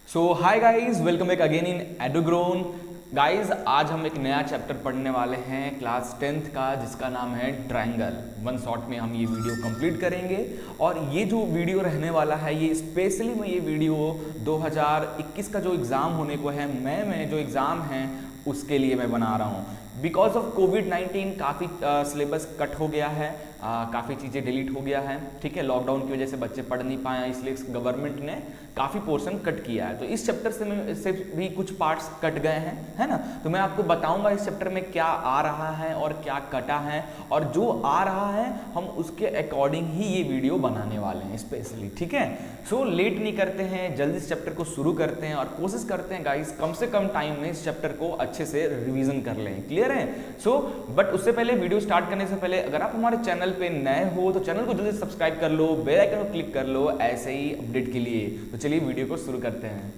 So hi guys, welcome back again in Edugron. Guys, आज हम एक नया चैप्टर पढ़ने वाले हैं क्लास 10th का, जिसका नाम है ट्रायंगल। वन शॉट में हम ये वीडियो कंप्लीट करेंगे और ये जो वीडियो रहने वाला है, ये स्पेशली मैं ये वीडियो 2021 का जो एग्ज़ाम होने को है, मैं जो एग्ज़ाम है उसके लिए मैं बना रहा हूँ। बिकॉज ऑफ कोविड-19 काफ़ी सिलेबस कट हो गया है, काफ़ी चीज़ें डिलीट हो गया है। ठीक है, लॉकडाउन की वजह से बच्चे पढ़ नहीं पाए, इसलिए गवर्नमेंट ने काफ़ी पोर्शन कट किया है। तो इस चैप्टर से भी कुछ पार्ट्स कट गए हैं, है ना। तो मैं आपको बताऊंगा इस चैप्टर में क्या आ रहा है और क्या कटा है, और जो आ रहा है हम उसके अकॉर्डिंग ही ये वीडियो बनाने वाले हैं स्पेशली। ठीक है, सो लेट नहीं करते हैं, जल्दी इस चैप्टर को शुरू करते हैं और कोशिश करते हैं गाइस कम से कम टाइम में इस चैप्टर को अच्छे से रिवीजन कर लें। क्लियर है? सो बट उससे पहले, वीडियो स्टार्ट करने से पहले, अगर आप हमारे चैनल पे नए हो तो चैनल को जल्दी सब्सक्राइब कर लो, बेल आइकन को क्लिक कर लो ऐसे ही अपडेट के लिए। तो चलिए वीडियो को शुरू करते हैं।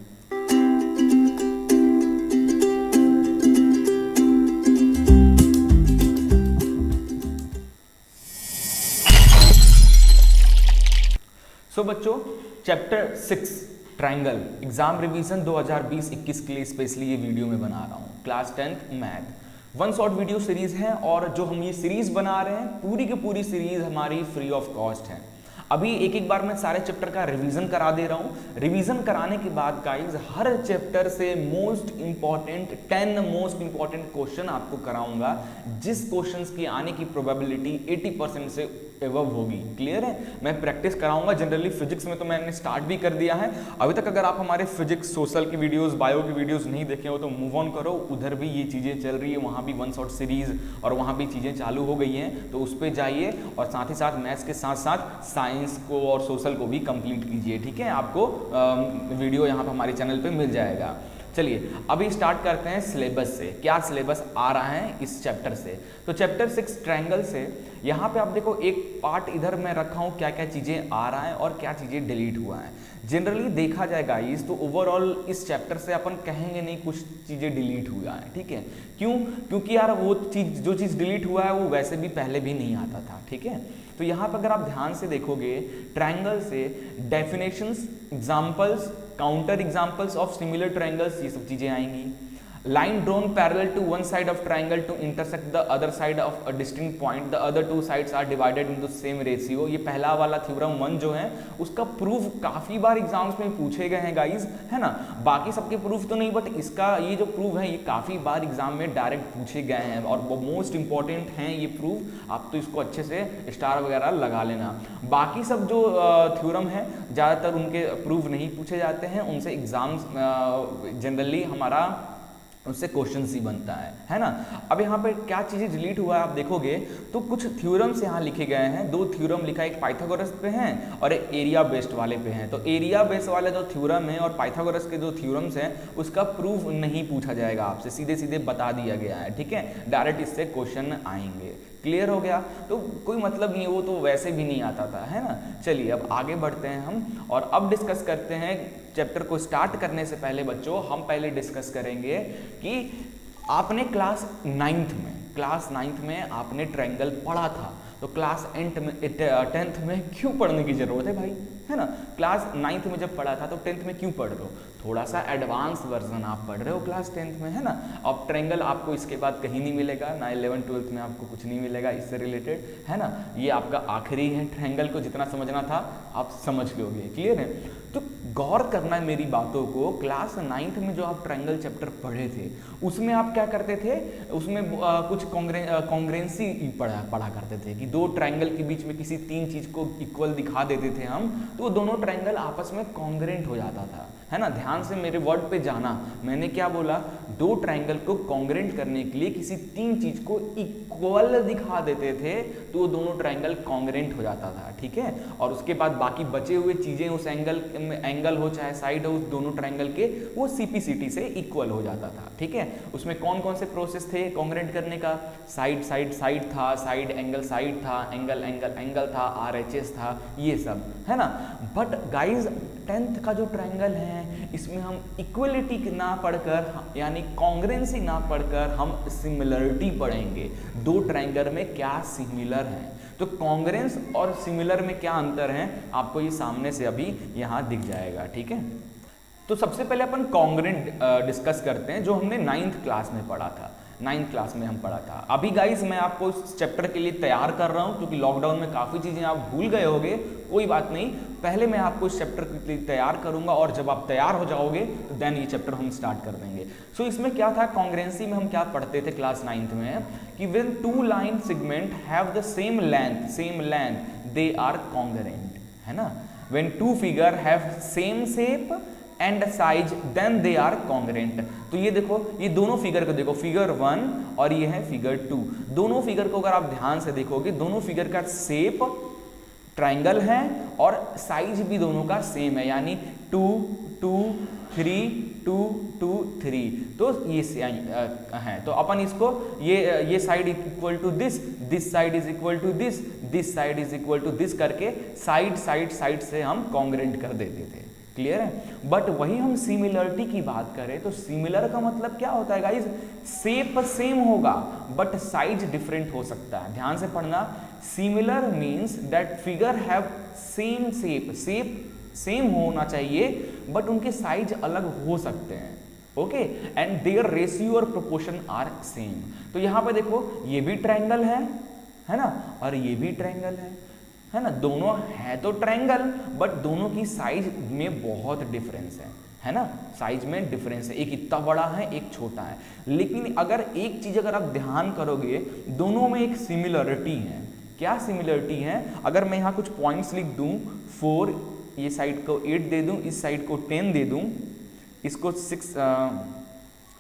सो बच्चों, चैप्टर 6 ट्रायंगल एग्जाम रिवीजन 2020-21 के लिए स्पेशली ये वीडियो में बना रहा हूँ। Class 10th math one shot video series है, और जो हम ये सीरीज बना रहे हैं पूरी की पूरी सीरीज हमारी फ्री ऑफ कॉस्ट है। अभी एक एक बार मैं सारे चैप्टर का रिवीजन करा दे रहा हूँ। रिवीजन कराने के बाद गाइज हर चैप्टर से most important 10 most important question आपको कराऊंगा, जिस क्वेश्चंस की आने की प्रोबेबिलिटी 80% से एवब होगी। क्लियर है? मैं प्रैक्टिस कराऊंगा। जनरली फिजिक्स में तो मैंने स्टार्ट भी कर दिया है। अभी तक अगर आप हमारे फिजिक्स, सोशल की वीडियोस, बायो की वीडियोस नहीं देखे हो तो मूव ऑन करो, उधर भी ये चीज़ें चल रही है, वहाँ भी वन शॉट सीरीज और वहाँ भी चीज़ें चालू हो गई हैं, तो उस पर जाइए। और साथ ही साथ मैथ्स के साथ साथ साइंस को और सोशल को भी कंप्लीट कीजिए। ठीक है, आपको वीडियो यहाँ पर हमारे चैनल पर मिल जाएगा। चलिए अभी स्टार्ट करते हैं सिलेबस से। क्या सिलेबस आ रहा है इस चैप्टर से? तो चैप्टर 6 ट्रायंगल से यहाँ पे आप देखो, एक पार्ट इधर मैं रखा हूँ क्या क्या चीज़ें आ रहा है और क्या चीज़ें डिलीट हुआ है। जनरली देखा जाए गाइस तो ओवरऑल इस चैप्टर से अपन कहेंगे नहीं कुछ चीज़ें डिलीट हुआ है। ठीक है, क्यों? क्योंकि यार वो चीज़, जो चीज़ डिलीट हुआ है वो वैसे भी पहले भी नहीं आता था। ठीक है, तो यहाँ पर अगर आप ध्यान से देखोगे ट्रायंगल से definitions, examples, counter examples of similar triangles, ये सब चीजें आएंगी। Line drawn parallel to one side of triangle to intersect the other side of a distinct point, the other two sides are divided into same ratio. ये पहला वाला theorem 1 जो है उसका प्रूफ काफी बार एग्जाम्स में पूछे गए हैं गाइज, है ना। बाकी सबके प्रूफ तो नहीं, बट इसका ये जो प्रूफ है ये काफी बार एग्जाम में डायरेक्ट पूछे गए हैं और वो मोस्ट इंपॉर्टेंट हैं ये प्रूफ। आप तो इसको अच्छे से स्टार वगैरह लगा लेना। बाकी सब जो थ्योरम है ज़्यादातर उनके प्रूफ नहीं पूछे जाते हैं, उनसे एग्जाम्स जनरली हमारा उससे क्वेश्चन ही बनता है ना। अब यहाँ पे क्या चीज़ें डिलीट हुआ है आप देखोगे तो कुछ थ्योरम्स यहाँ लिखे गए हैं। 2 थ्योरम लिखा है, एक पाइथागोरस पे है और एक एरिया बेस्ड वाले पे हैं। तो एरिया बेस्ड वाले जो थ्योरम है और पाइथागोरस के जो थ्योरम्स हैं उसका प्रूफ नहीं पूछा जाएगा आपसे, सीधे सीधे बता दिया गया है। ठीक है, डायरेक्ट इससे क्वेश्चन आएंगे। क्लियर हो गया? तो कोई मतलब नहीं है, वो तो वैसे भी नहीं आता था, है ना। चलिए अब आगे बढ़ते हैं हम और अब डिस्कस करते हैं। चैप्टर को स्टार्ट करने से पहले बच्चों हम पहले डिस्कस करेंगे कि आपने क्लास 9th में आपने ट्रायंगल पढ़ा था, तो क्लास 10th में क्यों पढ़ने की जरूरत है भाई, है ना। क्लास 9th में जब पढ़ा था तो 10th में क्यों पढ़ रहे हो? थोड़ा सा एडवांस वर्जन आप पढ़ रहे हो क्लास 10th में, है ना। अब ट्रायंगल आपको इसके बाद कहीं नहीं मिलेगा ना, 11th-12th में आपको कुछ नहीं मिलेगा इससे रिलेटेड, है ना। ये आपका आखिरी है। ट्रायंगल को जितना समझना था आप समझ लोगे। क्लियर है? तो गौर करना है मेरी बातों को। क्लास 9th में जो आप ट्रायंगल चैप्टर पढ़े थे उसमें आप क्या करते थे, उसमें कुछ कॉन्ग्रेंसी पढ़ा करते थे कि 2 ट्रायंगल के बीच में किसी 3 चीज को इक्वल दिखा देते थे हम, तो वो दोनों ट्रायंगल आपस में कॉन्ग्रेंट हो जाता था, है ना। ध्यान से मेरे वर्ड पे जाना, मैंने क्या बोला? 2 ट्रायंगल को कॉन्ग्रेंट करने के लिए किसी 3 चीज को इक्वल दिखा देते थे तो वो दोनों ट्रायंगल कॉन्ग्रेंट हो जाता था। ठीक है, और उसके बाद बाकी बचे हुए चीजें उस एंगल हो चाहे साइड हो, उस दोनों ट्रायंगल के वो सीपीसीटी से इक्वल हो जाता था। ठीक है, उसमें कौन कौन से प्रोसेस थे कॉन्ग्रेंट करने का? साइड था, साइड एंगल साइड था, एंगल था, आरएचएस था, ये सब, है ना। बट गाइज 10th का जो ट्रायंगल है इसमें हम इक्वलिटी ना पढ़कर, यानी कॉन्ग्रेंसी ना पढ़कर हम सिमिलरिटी पढ़ेंगे। 2 ट्रायंगल में क्या सिमिलर है, तो कॉन्ग्रेंस और सिमिलर में क्या अंतर है आपको ये सामने से अभी यहाँ दिख जाएगा। ठीक है, तो सबसे पहले अपन कॉन्ग्रेंट डिस्कस करते हैं, जो हमने 9th क्लास में पढ़ा था। 9th क्लास में हम पढ़ा था। अभी गाइस मैं आपको इस चैप्टर के लिए तैयार कर रहा हूं, क्योंकि लॉकडाउन में काफ़ी चीज़ें आप भूल गए होंगे। कोई बात नहीं, पहले मैं आपको इस चैप्टर के लिए तैयार करूंगा, और जब आप तैयार हो जाओगे तो देन ये चैप्टर हम स्टार्ट कर देंगे। सो इसमें क्या था, कॉन्ग्रेंसी में हम क्या पढ़ते थे क्लास 9th में, कि when two line segment have the same length they are congruent, है ना। When two figure have same shape and size then they are congruent. तो ये देखो, ये दोनों फिगर को देखो, फिगर 1 और ये है फिगर 2। दोनों फिगर को अगर आप ध्यान से देखोगे, दोनों फिगर का शेप ट्रायंगल है और साइज भी दोनों का सेम है, यानी 2 2 3 2 2 3। तो ये है, तो अपन इसको ये side equal to this side is equal to this side is equal to this करके साइड से हम कॉन्ग्रेंट कर देते थे। क्लियर है। बट वही हम सिमिलरिटी की बात करें तो सिमिलर का मतलब क्या होता है गाइज, शेप सेम होगा बट साइज डिफरेंट हो सकता है। ध्यान से पढ़ना, similar means that figure have same shape same होना चाहिए बट उनके साइज अलग हो सकते हैं। ओके, एंड देयर रेशियो और प्रोपोर्शन आर सेम। तो यहां पे देखो, ये भी ट्रायंगल है ना, और ये भी ट्रायंगल है ना। दोनों है तो ट्रायंगल बट दोनों की साइज में बहुत डिफरेंस है ना। साइज में डिफरेंस है, एक इतना बड़ा है एक छोटा है। लेकिन अगर एक चीज अगर आप ध्यान करोगे, दोनों में एक सिमिलरिटी है। क्या सिमिलरिटी है, अगर मैं यहाँ कुछ पॉइंट्स लिख दूं, 4, ये साइड को 8 दे दूं, इस साइड को 10 दे दूं, इसको 6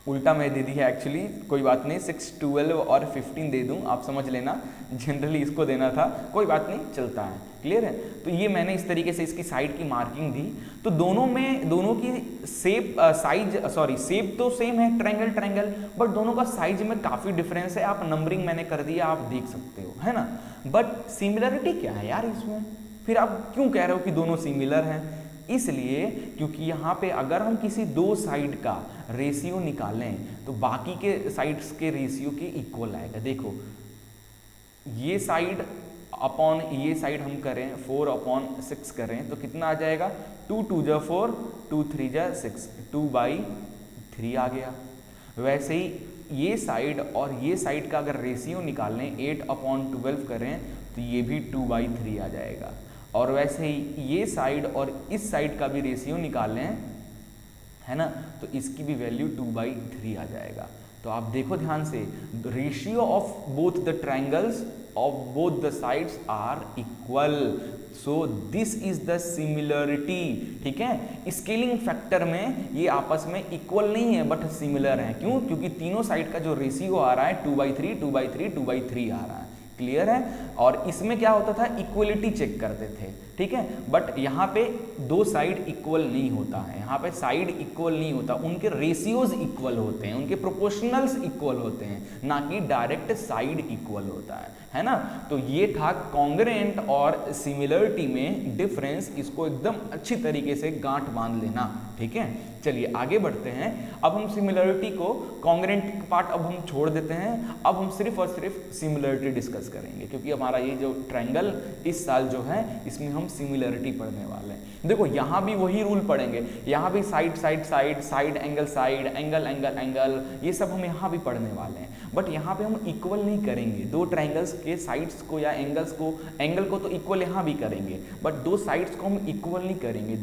उल्टा मैं दे दी है एक्चुअली, कोई बात नहीं, 6 12 और 15 दे दूं, आप समझ लेना, जनरली इसको देना था, कोई बात नहीं, चलता है। क्लियर है। तो ये मैंने इस तरीके से इसकी साइड की मार्किंग दी। तो दोनों की शेप तो सेम है, ट्रायंगल, बट दोनों का साइज में काफी डिफरेंस है। आप नंबरिंग मैंने कर दिया, आप देख सकते हो, है ना। बट सिमिलरिटी क्या है यार इसमें, फिर आप क्यों कह रहे हो कि दोनों सिमिलर हैं? इसलिए क्योंकि यहाँ पे अगर हम किसी दो साइड का रेशियो निकालें तो बाकी के साइड्स के रेशियो के इक्वल आएगा। देखो, ये साइड अपॉन ये साइड हम करें 4/6 करें तो कितना आ जाएगा, 2 2 जा 4, 2 3 जा 6, 2/3 आ गया। वैसे ही ये साइड और ये साइड का अगर रेशियो निकालें 8/12 करें तो ये भी 2/3 आ जाएगा। और वैसे ही ये साइड और इस साइड का भी रेशियो निकालें, है ना, तो इसकी भी वैल्यू 2/3 आ जाएगा। तो आप देखो ध्यान से, ratio of both the triangles of both the sides are equal, so this is the similarity. ठीक है, स्केलिंग फैक्टर में ये आपस में इक्वल नहीं है बट सिमिलर है। क्यों? क्योंकि तीनों साइड का जो रेशियो आ रहा है 2/3 2/3 2/3 आ रहा है। क्लियर है। और इसमें क्या होता था, इक्वलिटी चेक करते थे। ठीक है, बट यहाँ पे दो साइड इक्वल नहीं होता है, यहाँ पे साइड इक्वल नहीं होता, उनके रेशियोज इक्वल होते हैं, उनके प्रोपोर्शनल्स इक्वल होते हैं, ना कि डायरेक्ट साइड इक्वल होता है ना। तो ये था कॉन्ग्रेंट और सिमिलरिटी में डिफरेंस, इसको एकदम अच्छी तरीके से गांठ बांध लेना। ठीक है, चलिए आगे बढ़ते हैं। अब हम सिमिलरिटी को, कॉन्ग्रेंट पार्ट अब हम छोड़ देते हैं, अब हम सिर्फ और सिर्फ सिमिलरिटी डिस्कस करेंगे, क्योंकि हमारा ये जो ट्रायंगल इस साल जो है इसमें हम सिमिलरिटी पढ़ने वाले हैं। देखो यहाँ भी वही रूल पढ़ेंगे, यहाँ भी साइड एंगल, ये सब हम यहाँ भी पढ़ने वाले हैं। बट यहाँ पे हम इक्वल नहीं करेंगे, दो ट्रायंगल्स के साइड्स को या एंगल को तो इक्वल यहाँ भी करेंगे, बट दो साइड्स को हम इक्वल नहीं करेंगे,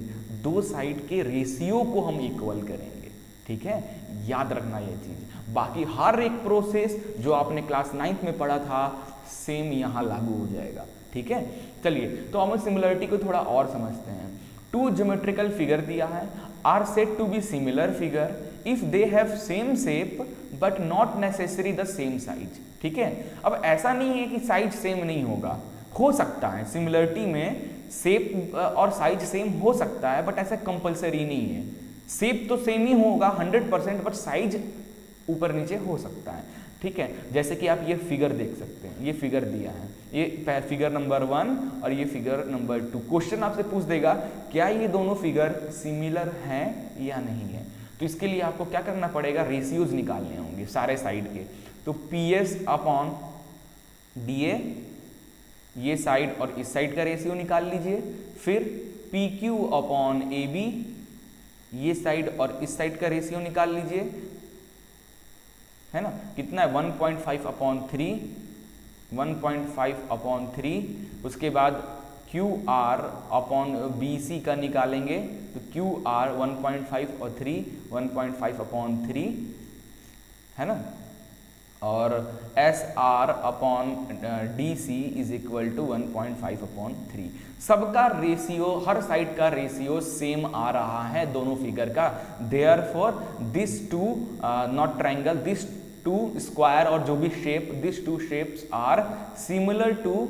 दो साइड के रेशियो को हम इक्वल करेंगे। ठीक है, याद रखना ये चीज। बाकी हर एक प्रोसेस जो आपने क्लास 9th में पढ़ा था सेम यहाँ लागू हो जाएगा। ठीक है, चलिए तो हम सिमिलरिटी को थोड़ा और समझते हैं। टू ज्योमेट्रिकल फिगर दिया है, are said to be similar figure if they have same shape but not necessary the same size. ठीक है, अब ऐसा नहीं है कि साइज सेम नहीं होगा, हो सकता है सिमिलरिटी में शेप और साइज सेम हो सकता है, बट ऐसा कंपलसरी नहीं है। शेप तो सेम ही होगा 100%, बट साइज ऊपर नीचे हो सकता है। ठीक है, जैसे कि आप ये फिगर देख सकते हैं, ये फिगर दिया है, ये फिगर नंबर 1 और ये फिगर नंबर 2। क्वेश्चन आपसे पूछ देगा क्या ये दोनों फिगर सिमिलर हैं या नहीं है। तो इसके लिए आपको क्या करना पड़ेगा, रेशियोज निकालने होंगे सारे साइड के। तो PS/DA, ये साइड और इस साइड का रेशियो निकाल लीजिए। फिर PQ/AB, ये साइड और इस साइड का रेशियो निकाल लीजिए, है ना, कितना है 1.5/3, 1.5/3। उसके बाद QR/BC का निकालेंगे तो QR 1.5 और 3 1.5/3, है ना, और SR/DC इज इक्वल टू 1.5/3। सबका रेशियो, हर साइड का रेशियो सेम आ रहा है दोनों फिगर का। Therefore this two not triangle, this two square और जो भी shape, this two shapes are similar to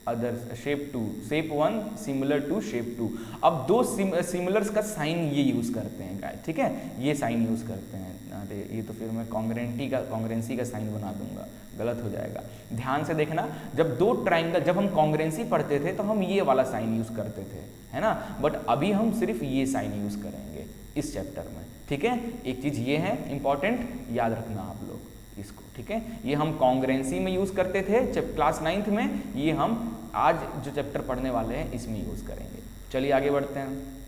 other shape 2, shape 1 similar to shape 2। अब दो सिमिलर्स का साइन ये यूज करते हैं गाइस, ठीक है, ये साइन यूज करते हैं। अरे ये तो फिर मैं कॉन्ग्रेंसी का साइन बना दूंगा, गलत हो जाएगा। ध्यान से देखना, जब दो ट्राइंगल, जब हम कॉन्ग्रेंसी पढ़ते थे तो हम ये वाला साइन यूज करते थे, है ना, बट अभी हम सिर्फ ये साइन यूज करेंगे इस चैप्टर में, ठीक है। एक चीज ये है इंपॉर्टेंट, याद रखना आप लोग इसको, ठीक है। ये हम कॉन्ग्रेंसी में यूज करते थे क्लास 9th में, ये हम आज जो चैप्टर पढ़ने वाले हैं इसमें यूज करेंगे। चलिए आगे बढ़ते हैं।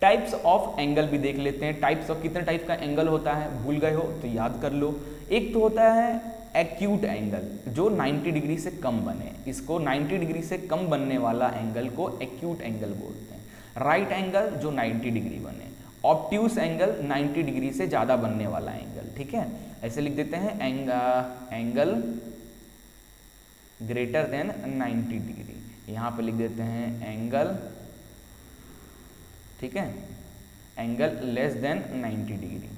टाइप्स ऑफ एंगल भी देख लेते हैं। टाइप्स ऑफ, कितने टाइप का एंगल होता है, भूल गए हो तो याद कर लो। एक तो होता है एक्यूट एंगल, जो 90 डिग्री से कम बने, इसको 90 डिग्री से कम बनने वाला एंगल को एक्यूट एंगल बोलते हैं। राइट एंगल जो 90 डिग्री बने। ऑब्ट्यूस एंगल 90 डिग्री से ज़्यादा बनने वाला एंगल, ठीक है। ऐसे लिख देते हैं, एंगल ग्रेटर देन 90 डिग्री। यहाँ पे लिख देते हैं एंगल, ठीक है, angle less than 90 degree.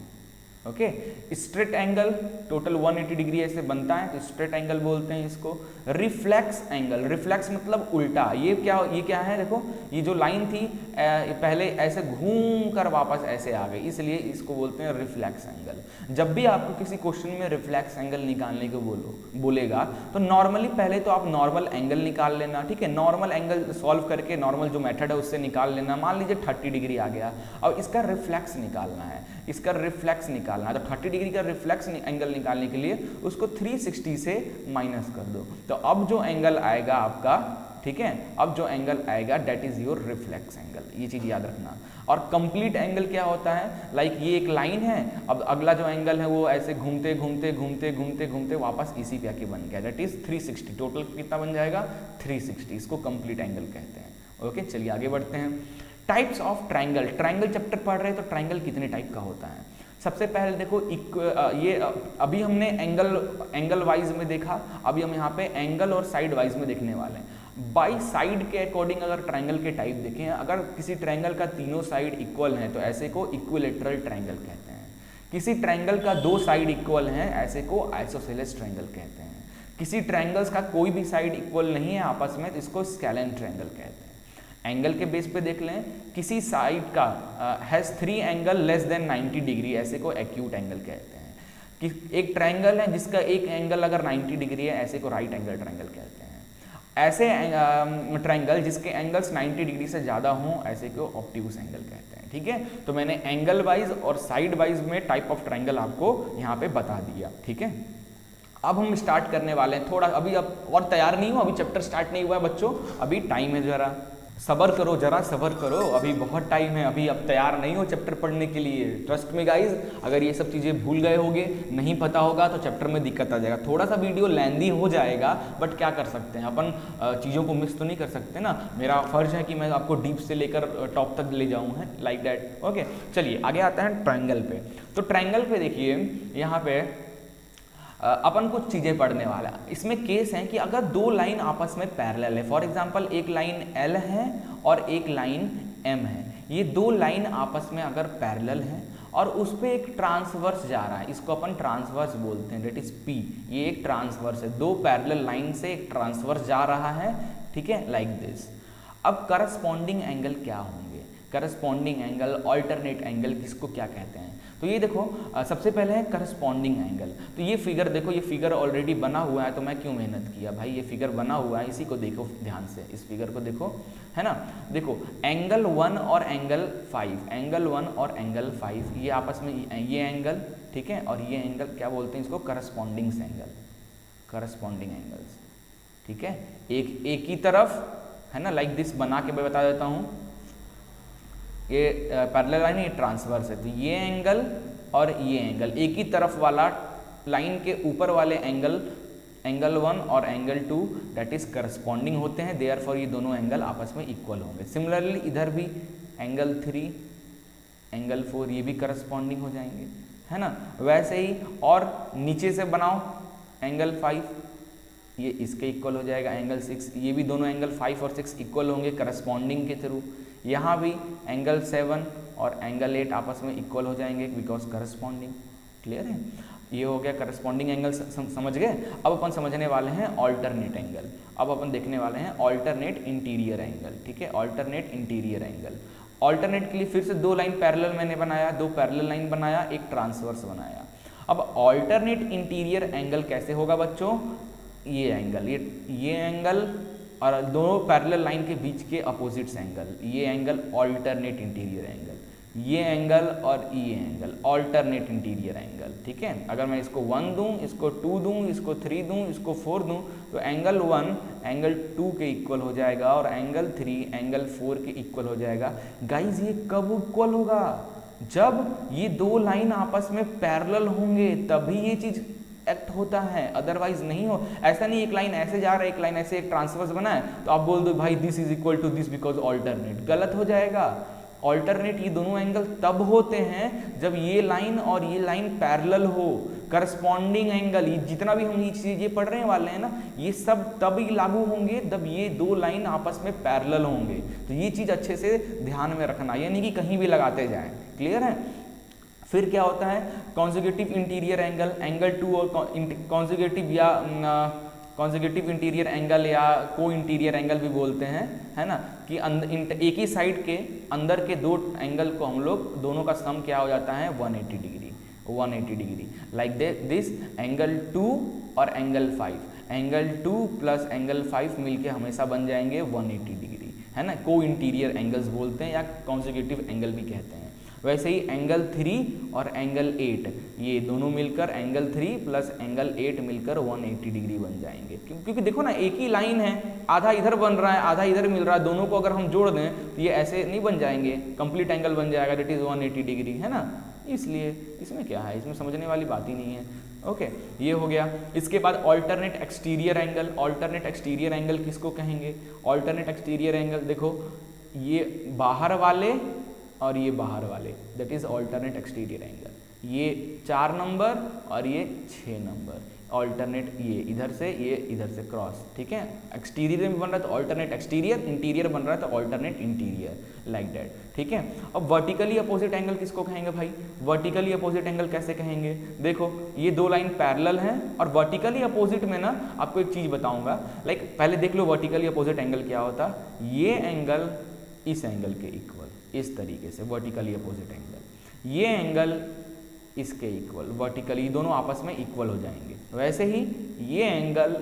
Okay, straight angle total 180 degree ऐसे बनता है तो स्ट्रेट एंगल बोलते हैं इसको। रिफ्लेक्स एंगल, रिफ्लेक्स मतलब उल्टा। ये क्या है, देखो ये जो लाइन थी पहले ऐसे घूम कर वापस ऐसे आ गई, इसलिए इसको बोलते हैं रिफ्लेक्स एंगल। जब भी आपको किसी क्वेश्चन में रिफ्लेक्स एंगल निकालने को बोलेगा तो नॉर्मली पहले तो आप नॉर्मल एंगल निकाल लेना, ठीक है। नॉर्मल एंगल सॉल्व करके नॉर्मल जो मेथड है उससे निकाल लेना। मान लीजिए 30 डिग्री आ गया, अब इसका रिफ्लेक्स निकालना है, इसका रिफ्लेक्स निकालना है तो 30 डिग्री का रिफ्लेक्स एंगल निकालने के लिए उसको 360 से माइनस कर दो, तो अब जो एंगल आएगा आपका, ठीक है, अब जो एंगल आएगा that is your reflex angle. ये चीज याद रखना। और कंप्लीट एंगल क्या होता है, लाइक ये एक लाइन है, अब अगला जो एंगल है वो ऐसे घूमते घूमते घूमते घूमते घूमते वापस इसी पे आके बन गया, डेट इज 360। टोटल कितना बन जाएगा 360, इसको कंप्लीट एंगल कहते हैं। ओके, चलिए आगे बढ़ते हैं। Types of triangle, triangle chapter पढ़ रहे हैं तो ट्राइंगल कितने टाइप का होता है। सबसे पहले देखो ये अभी हमने एंगल वाइज में देखा, अभी हम यहाँ पे एंगल और साइड वाइज में देखने वाले हैं। बाई साइड के अकॉर्डिंग अगर ट्राइंगल के टाइप देखें, अगर किसी ट्राइंगल का तीनों साइड इक्वल हैं तो ऐसे को इक्विलेटरल ट्राइंगल कहते हैं। किसी ट्राइंगल का 2 साइड इक्वल हैं, ऐसे को आइसोसेलेस ट्राइंगल कहते हैं। किसी ट्राइंगल्स का कोई भी साइड इक्वल नहीं है आपस में तो इसको स्केलेन ट्राइंगल कहते हैं। एंगल के बेस पे देख लें, किसी साइड का has 3 angle less than 90 degree, ऐसे को एक्यूट एंगल कहते हैं। कि एक ट्राइंगल है जिसका एक एंगल अगर 90 डिग्री है, ऐसे को राइट एंगल ट्राइंगल कहते हैं। ऐसे ट्राइंगल जिसके एंगल्स 90 डिग्री से ज़्यादा हों, ऐसे को ऑब्ट्यूस एंगल कहते हैं, ठीक है। तो मैंने एंगल वाइज और साइड वाइज में टाइप ऑफ ट्राइंगल आपको यहाँ पे बता दिया, ठीक है। अब हम स्टार्ट करने वाले हैं थोड़ा, अभी अब और तैयार नहीं हो, अभी चैप्टर स्टार्ट नहीं हुआ है बच्चों, अभी टाइम है, जरा सब्र करो, जरा सब्र करो, अभी बहुत टाइम है, अभी अब तैयार नहीं हो चैप्टर पढ़ने के लिए। ट्रस्ट में गाइज, अगर ये सब चीज़ें भूल गए होगे, नहीं पता होगा तो चैप्टर में दिक्कत आ जाएगा। थोड़ा सा वीडियो लेंदी हो जाएगा, बट क्या कर सकते हैं, अपन चीज़ों को मिस तो नहीं कर सकते ना। मेरा फर्ज है कि मैं आपको डीप से लेकर टॉप तक ले जाऊँ, है लाइक डैट। ओके, चलिए आगे आते हैं ट्राइंगल पे। तो ट्राइंगल पे देखिए यहाँ पे अपन कुछ चीज़ें पढ़ने वाला। इसमें केस है कि अगर 2 लाइन आपस में पैरेलल है, फॉर एग्जांपल एक लाइन L है और एक लाइन M है, ये 2 लाइन आपस में अगर पैरेलल है और उस पर एक ट्रांसवर्स जा रहा है, इसको अपन ट्रांसवर्स बोलते हैं, डेट इज P। ये एक ट्रांसवर्स है, 2 पैरेलल लाइन से एक ट्रांसवर्स जा रहा है, ठीक है, लाइक दिस। अब करस्पॉन्डिंग एंगल क्या होंगे, करस्पॉन्डिंग एंगल, ऑल्टरनेट एंगल किसको क्या कहते हैं। तो ये देखो सबसे पहले है करस्पॉन्डिंग एंगल। तो ये फिगर देखो, ये फिगर ऑलरेडी बना हुआ है, तो मैं क्यों मेहनत किया भाई, ये फिगर बना हुआ है, इसी को देखो ध्यान से, इस फिगर को देखो, है ना। देखो एंगल 1 और एंगल 5, एंगल 1 और एंगल 5 ये आपस में ये एंगल, ठीक है, और ये एंगल क्या बोलते हैं इसको, करस्पॉन्डिंग एंगल, करस्पॉन्डिंग एंगल्स, ठीक है। एक ही तरफ है ना, लाइक दिस बना के मैं बता देता हूँ, ये पैरेलल लाइन, ये ट्रांसवर्स है, तो ये एंगल और ये एंगल एक ही तरफ वाला लाइन के ऊपर वाले एंगल 1 और एंगल 2 दैट इज करस्पॉन्डिंग होते हैं, देयरफॉर ये दोनों एंगल आपस में इक्वल होंगे। सिमिलरली इधर भी एंगल 3 एंगल 4 ये भी करस्पॉन्डिंग हो जाएंगे, है ना। वैसे ही और नीचे से बनाओ एंगल 5 ये इसके इक्वल हो जाएगा, एंगल 6 ये भी दोनों एंगल 5 और 6 इक्वल होंगे करस्पॉन्डिंग के थ्रू। यहाँ भी एंगल 7 और एंगल 8 आपस में इक्वल हो जाएंगे बिकॉज करस्पॉन्डिंग। क्लियर है, ये हो गया करस्पॉन्डिंग एंगल, समझ गए। अब अपन समझने वाले हैं ऑल्टरनेट एंगल। अब अपन देखने वाले हैं ऑल्टरनेट इंटीरियर एंगल, ठीक है, ऑल्टरनेट इंटीरियर एंगल। ऑल्टरनेट के लिए फिर से 2 लाइन पैरेलल मैंने बनाया, 2 पैरेलल लाइन बनाया, एक ट्रांसवर्स बनाया। अब ऑल्टरनेट इंटीरियर एंगल कैसे होगा बच्चों, ये एंगल, ये एंगल और दोनों पैरेलल लाइन के बीच के अपोजिट्स एंगल, ये एंगल ऑल्टरनेट इंटीरियर एंगल, ये एंगल और ये एंगल ऑल्टरनेट इंटीरियर एंगल, ठीक है। अगर मैं इसको 1 दूं, इसको 2 दूं, इसको 3 दूं, इसको 4 दूं, तो एंगल 1 एंगल 2 के इक्वल हो जाएगा और एंगल 3 एंगल 4 के इक्वल हो जाएगा। गाइज ये कब इक्वल होगा, जब ये 2 लाइन आपस में पैरेलल होंगे तभी ये चीज एक्ट होता है, अदरवाइज नहीं हो। ऐसा नहीं एक लाइन ऐसे जा रहा है, एक लाइन ऐसे, एक ट्रांसवर्स बना है तो आप बोल दो भाई this is equal to this because alternate, गलत हो जाएगा। ऑल्टरनेट ये दोनों एंगल तब होते हैं जब ये लाइन और ये लाइन पैरेलल हो, करस्पॉन्डिंग एंगल, ये जितना भी हम ये चीजें पढ़ रहे वाले हैं ना, ये सब तब ही लागू होंगे जब ये 2 लाइन आपस में पैरेलल होंगे। तो ये चीज अच्छे से ध्यान में रखना, यानी कि कहीं भी लगाते जाएं। क्लियर है। फिर क्या होता है कॉन्जुगेटिव इंटीरियर एंगल, एंगल 2 और कॉन्जुगेटिव या कॉन्जुगेटिव इंटीरियर एंगल या को इंटीरियर एंगल भी बोलते हैं, है ना, कि एक ही साइड के अंदर के 2 एंगल को हम लोग दोनों का सम क्या हो जाता है 180 degree, 180 degree. Like this angle 2 और एंगल 5, एंगल 2 प्लस एंगल 5 मिलके हमेशा बन जाएंगे 180 डिग्री, है ना। को इंटीरियर एंगल्स बोलते हैं या कॉन्जुगेटिव एंगल भी कहते हैं। वैसे ही एंगल 3 और एंगल 8 ये दोनों मिलकर एंगल 3 प्लस एंगल 8 मिलकर 180 डिग्री बन जाएंगे। क्योंकि देखो ना एक ही लाइन है, आधा इधर बन रहा है आधा इधर मिल रहा है, दोनों को अगर हम जोड़ दें तो ये ऐसे नहीं बन जाएंगे, कंप्लीट एंगल बन जाएगा दैट इज 180 डिग्री, है ना। इसलिए इसमें क्या है, इसमें समझने वाली बात ही नहीं है। ओके, ये हो गया। इसके बाद alternate exterior angle. Alternate exterior angle किसको कहेंगे, ऑल्टरनेट एक्सटीरियर एंगल देखो ये बाहर वाले और ये बाहर वाले that is alternate exterior angle, ये 4 नंबर और ये 6 नंबर ऑल्टरनेट, ये इधर से क्रॉस, ठीक है। एक्सटीरियर में बन रहा है तो ऑल्टरनेट एक्सटीरियर, इंटीरियर बन रहा है तो ऑल्टरनेट इंटीरियर, लाइक दैट, ठीक है। अब वर्टिकली अपोजिट एंगल किसको कहेंगे भाई, वर्टिकली अपोजिट एंगल कैसे कहेंगे, देखो ये 2 लाइन पैरेलल हैं और वर्टिकली अपोजिट में ना आपको एक चीज बताऊंगा, लाइक पहले देख लो वर्टिकली अपोजिट एंगल क्या होता, ये एंगल इस एंगल के इक्वल, इस तरीके से वर्टिकली अपोजिट एंगल, ये एंगल इसके इक्वल, वर्टिकली दोनों आपस में इक्वल हो जाएंगे। वैसे ही ये एंगल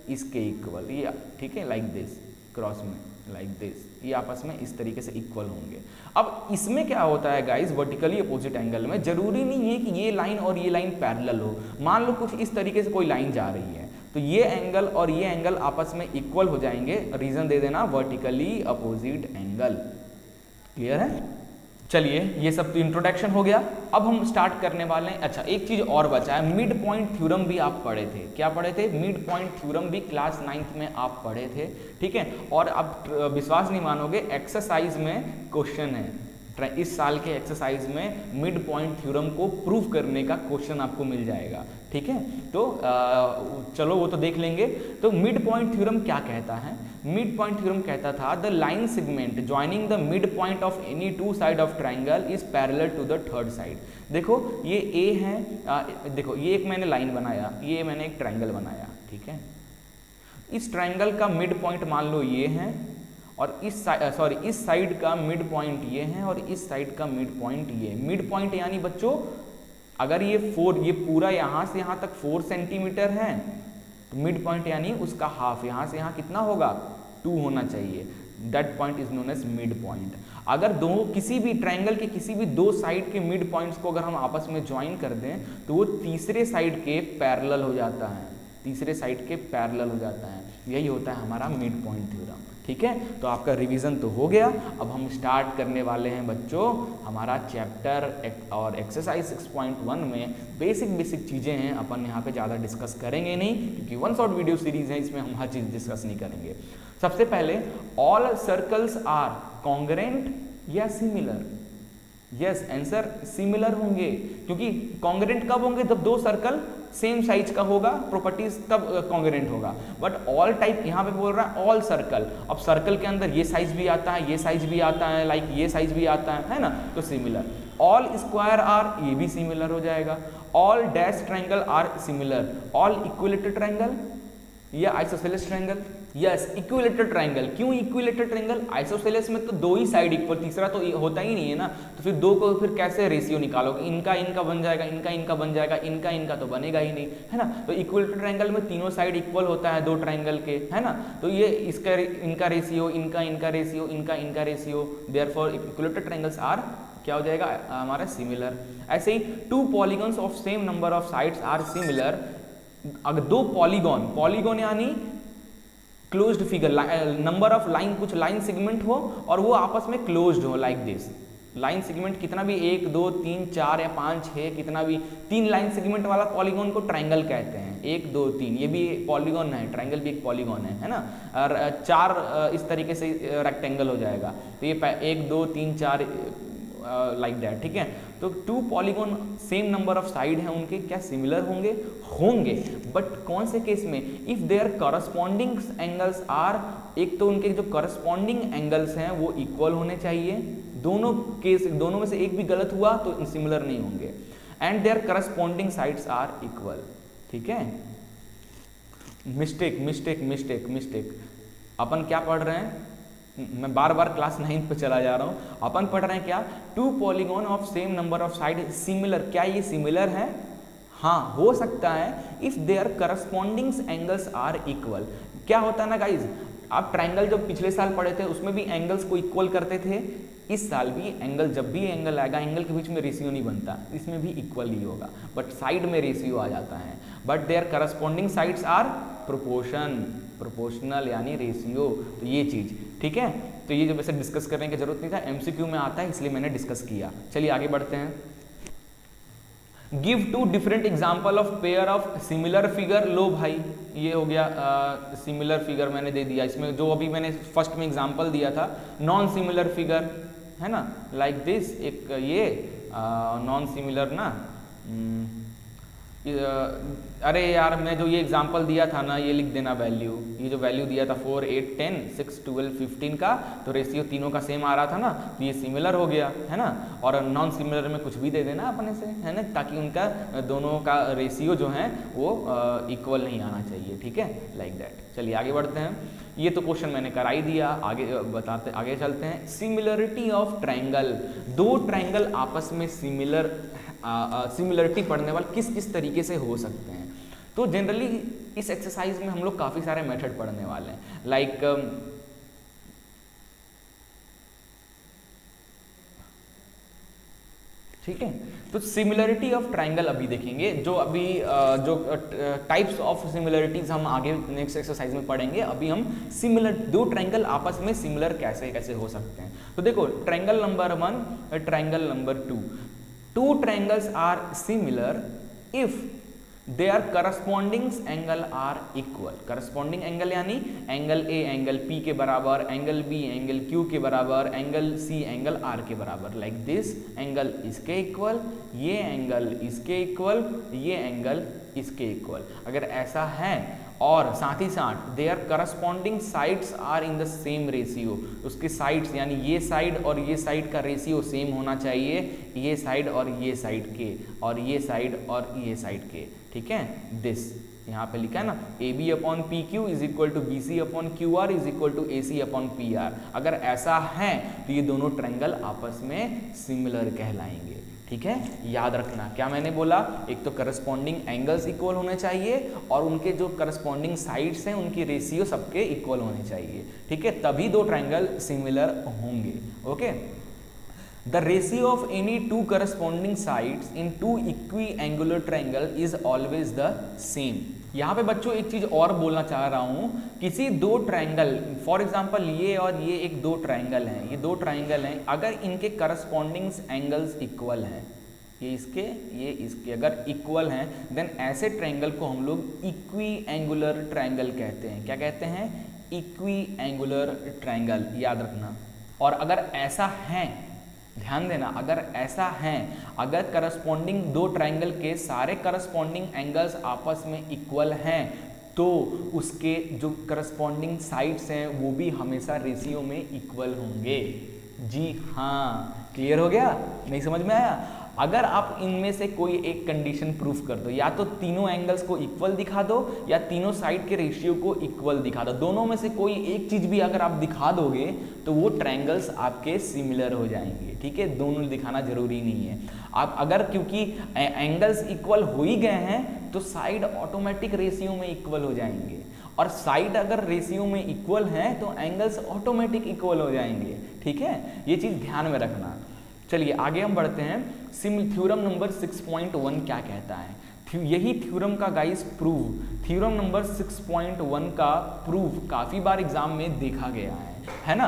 इसके इक्वल, ये ठीक है, लाइक दिस क्रॉस में, लाइक दिस, ये आपस में इस तरीके से इक्वल होंगे। अब इसमें क्या होता है गाइस, वर्टिकली अपोजिट एंगल में जरूरी नहीं है कि ये लाइन और ये लाइन पैरेलल हो। मान लो कुछ इस तरीके से कोई लाइन जा रही है तो ये एंगल और ये एंगल आपस में इक्वल हो जाएंगे, रीजन दे देना वर्टिकली अपोजिट एंगल। क्लियर है। चलिए ये सब तो इंट्रोडक्शन हो गया, अब हम स्टार्ट करने वाले हैं। अच्छा एक चीज और बचा है, मिड पॉइंट थ्योरम भी आप पढ़े थे, क्या पढ़े थे, मिड पॉइंट थ्योरम भी क्लास 9th में आप पढ़े थे, ठीक है। और आप विश्वास नहीं मानोगे एक्सरसाइज में क्वेश्चन है, इस साल के एक्सरसाइज में मिड पॉइंट थ्योरम को प्रूव करने का क्वेश्चन आपको मिल जाएगा, ठीक है। तो चलो वो तो देख लेंगे। तो मिड पॉइंट थ्योरम क्या कहता है, मिड पॉइंट थ्योरम कहता था the line segment joining the mid point of any 2 side of triangle is parallel to the third side. देखो ये ए है, देखो ये एक मैंने लाइन बनाया, ये मैंने एक ट्राइंगल बनाया, ठीक है। इस ट्राइंगल का मिड पॉइंट मान लो ये है और इस साइड का मिड पॉइंट ये है और इस साइड का मिड पॉइंट ये। मिड पॉइंट यानी बच्चों अगर ये पूरा यहाँ से यहाँ तक 4 सेंटीमीटर है तो मिड पॉइंट यानी उसका हाफ, यहाँ से यहाँ कितना होगा 2 होना चाहिए, that point is known as mid point. अगर किसी भी ट्राइंगल के किसी भी 2 साइड के मिड पॉइंट्स को अगर हम आपस में ज्वाइन कर दें तो वो तीसरे साइड के पैरेलल हो जाता है, तीसरे साइड के पैरेलल हो जाता है, यही होता है हमारा मिड पॉइंट थ्योरम, ठीक है, तो आपका रिवीजन तो हो गया। अब हम स्टार्ट करने वाले हैं बच्चों हमारा चैप्टर और एक्सरसाइज 6.1 में बेसिक चीज़ें हैं, अपन यहाँ पे ज़्यादा डिस्कस करेंगे नहीं क्योंकि वन शॉट वीडियो सीरीज है, इसमें हम हर चीज़ डिस्कस नहीं करेंगे। सबसे पहले ऑल सर्कल्स आर कॉन्ग्रेंट या सिमिलर। यस, आंसर सिमिलर होंगे, क्योंकि कॉन्ग्रेंट कब होंगे, जब दो सर्कल सेम साइज का होगा, प्रॉपर्टीज तब कॉन्ग्रेंट होगा। बट ऑल टाइप यहाँ पे बोल रहा है ऑल सर्कल, अब सर्कल के अंदर ये साइज भी आता है, ये साइज भी आता है, लाइक ये साइज भी आता है ना, तो सिमिलर। ऑल स्क्वायर आर, ये भी सिमिलर हो जाएगा। All dash triangle are similar. All equilateral triangle या isosceles triangle. Yes, equilateral triangle. क्यों इक्विलेटरल ट्रायंगल? आइसोसेलेस में तो दो ही साइड इक्वल, तीसरा तो होता ही नहीं है ना, तो फिर दो को फिर कैसे रेशियो निकालोगे? इनका बन जाएगा, इनका बन जाएगा, इनका तो बनेगा ही नहीं, है ना। तो इक्विलेटरल ट्रायंगल में तीनों साइड इक्वल होता है दो ट्रायंगल के, है ना। तो ये इसका इनका रेशियो, इनका रेशियो, इनका ratio, therefore equilateral triangles are क्या हो जाएगा हमारा सिमिलर। ऐसे ही two polygons of same number of sides are similar. अगर दो पॉलीगॉन यानी closed figure, number of line, कुछ लाइन सेगमेंट हो और वो आपस में क्लोज्ड हो, लाइक दिस। लाइन सेगमेंट कितना भी 1 2 3 4 या 5 6 कितना भी 3 लाइन सेगमेंट वाला पॉलीगॉन को ट्रायंगल कहते हैं। 1 2 3 ये भी पॉलीगॉन है, ट्रायंगल भी एक पॉलीगॉन है ना। और 4 इस तरीके से रेक्टेंगल हो जाएगा, तो ये 1 2 3 4 लाइक दैट, ठीक है। तो two polygon same number of side हैं उनके, क्या सिमिलर होंगे। बट कौन से केस में? If their corresponding angles are, एक तो उनके जो करस्पॉन्डिंग एंगल्स हैं वो इक्वल होने चाहिए, दोनों में से एक भी गलत हुआ तो सिमिलर नहीं होंगे। And their corresponding sides are equal, ठीक है। मिस्टेक अपन क्या पढ़ रहे हैं, मैं बार बार क्लास 9 पे चला जा रहा हूँ। अपन पढ़ रहे हैं क्या? Two polygon of same number of side similar. क्या ये सिमिलर है? हाँ, हो सकता है if their corresponding angles are equal. क्या होता है ना गाइज, आप ट्रायंगल जो पिछले साल पढ़े थे उसमें भी एंगल्स को इक्वल करते थे, इस साल भी एंगल, जब भी एंगल आएगा एंगल के बीच में रेशियो नहीं बनता, इसमें भी इक्वल ही होगा, बट साइड में रेशियो आ जाता है। But their corresponding sides are proportional यानी रेशियो, तो ये चीज, ठीक है। तो ये जो वैसे डिस्कस करने की जरूरत नहीं था, एमसीक्यू में आता है इसलिए मैंने डिस्कस किया। चलिए आगे बढ़ते हैं। Give two different example of pair of similar figure. लो भाई, ये हो गया सिमिलर फिगर मैंने दे दिया। इसमें जो अभी मैंने फर्स्ट में एग्जाम्पल दिया था नॉन सिमिलर फिगर, है ना, लाइक दिस। एक ये नॉन सिमिलर ना, अरे यार मैं जो ये एग्जांपल दिया था ना, ये लिख देना वैल्यू, ये जो वैल्यू दिया था 4 8 10 6 12 15 का, तो रेशियो तीनों का सेम आ रहा था ना, तो ये सिमिलर हो गया, है ना। और नॉन सिमिलर में कुछ भी दे देना अपने से, है ना, ताकि उनका दोनों का रेशियो जो है वो इक्वल नहीं आना चाहिए, ठीक है, लाइक दैट। चलिए आगे बढ़ते हैं। ये तो क्वेश्चन मैंने करा ही दिया, आगे चलते हैं। Similarity of triangle. दो ट्रायंगल आपस में सिमिलरिटी पढ़ने वाले किस तरीके से हो सकते हैं। तो जनरली इस एक्सरसाइज में हम लोग काफ़ी सारे मेथड पढ़ने वाले हैं, लाइक ठीक है। तो सिमिलरिटी ऑफ ट्रायंगल अभी देखेंगे, जो अभी जो टाइप्स ऑफ सिमिलरिटीज हम आगे नेक्स्ट एक्सरसाइज में पढ़ेंगे। अभी हम दो ट्रायंगल आपस में सिमिलर कैसे हो सकते हैं। तो देखो, triangle number 1, triangle number 2। Two triangles are similar if their corresponding angle are equal. Corresponding angle यानी एंगल A एंगल P के बराबर, एंगल B एंगल Q के बराबर, एंगल C एंगल R के बराबर, लाइक दिस। एंगल इसके equal, ये angle इसके इक्वल, ये एंगल इसके इक्वल। अगर ऐसा है और साथ ही साथ their corresponding sides are in the same ratio, उसके साइड्स यानी ये साइड और ये साइड का रेशियो सेम होना चाहिए, ये साइड और ये साइड के, और ये साइड और ये साइड के, ठीक है। दिस यहाँ पे लिखा है ना, A B upon P Q is equal to B C upon Q R is equal to A C upon P R. अगर ऐसा है तो ये दोनों ट्रायंगल आपस में सिमिलर कहलाएंगे, ठीक है। याद रखना क्या मैंने बोला, एक तो करस्पॉन्डिंग एंगल्स इक्वल होने चाहिए और उनके जो करस्पॉन्डिंग साइड्स हैं उनकी रेशियो सबके इक्वल होने चाहिए, ठीक है, तभी दो ट्रायंगल सिमिलर होंगे। Okay. The ratio of any two corresponding sides in two equiangular triangle is always the same. यहाँ पे बच्चों एक चीज और बोलना चाह रहा हूँ, किसी दो ट्रायंगल, फॉर एग्जांपल ये और ये एक दो ट्रायंगल हैं, ये दो ट्रायंगल हैं, अगर इनके करस्पॉन्डिंग एंगल्स इक्वल हैं, ये इसके अगर इक्वल हैं, देन ऐसे ट्रायंगल को हम लोग इक्वी एंगुलर ट्रायंगल कहते हैं। क्या कहते हैं? इक्वी एंगुलर ट्रायंगल, याद रखना। और अगर ऐसा है, ध्यान देना, अगर ऐसा है, अगर करस्पॉन्डिंग दो ट्रायंगल के सारे करस्पॉन्डिंग एंगल्स आपस में इक्वल हैं, तो उसके जो करस्पॉन्डिंग साइड्स हैं वो भी हमेशा रेशियो में इक्वल होंगे। जी हाँ, क्लियर हो गया? नहीं समझ में आया? अगर आप इनमें से कोई एक कंडीशन प्रूफ कर दो, या तो तीनों एंगल्स को इक्वल दिखा दो या तीनों साइड के रेशियो को इक्वल दिखा दो, दोनों में से कोई एक चीज भी अगर आप दिखा दोगे तो वो ट्रायंगल्स आपके सिमिलर हो जाएंगे। ठीक है, दोनों दिखाना जरूरी नहीं है। आप अगर, क्योंकि एंगल्स इक्वल हो ही गए हैं तो साइड ऑटोमेटिक रेशियो में इक्वल हो जाएंगे, और साइड अगर रेशियो में इक्वल हैं तो एंगल्स ऑटोमेटिक इक्वल हो जाएंगे। ठीक है, ये चीज ध्यान में रखना। चलिए आगे हम बढ़ते हैं। थ्योरम नंबर 6.1 क्या कहता है? यही थ्योरम का गाइस प्रूफ, थ्योरम नंबर 6.1 का प्रूफ काफी बार एग्जाम में देखा गया है ना?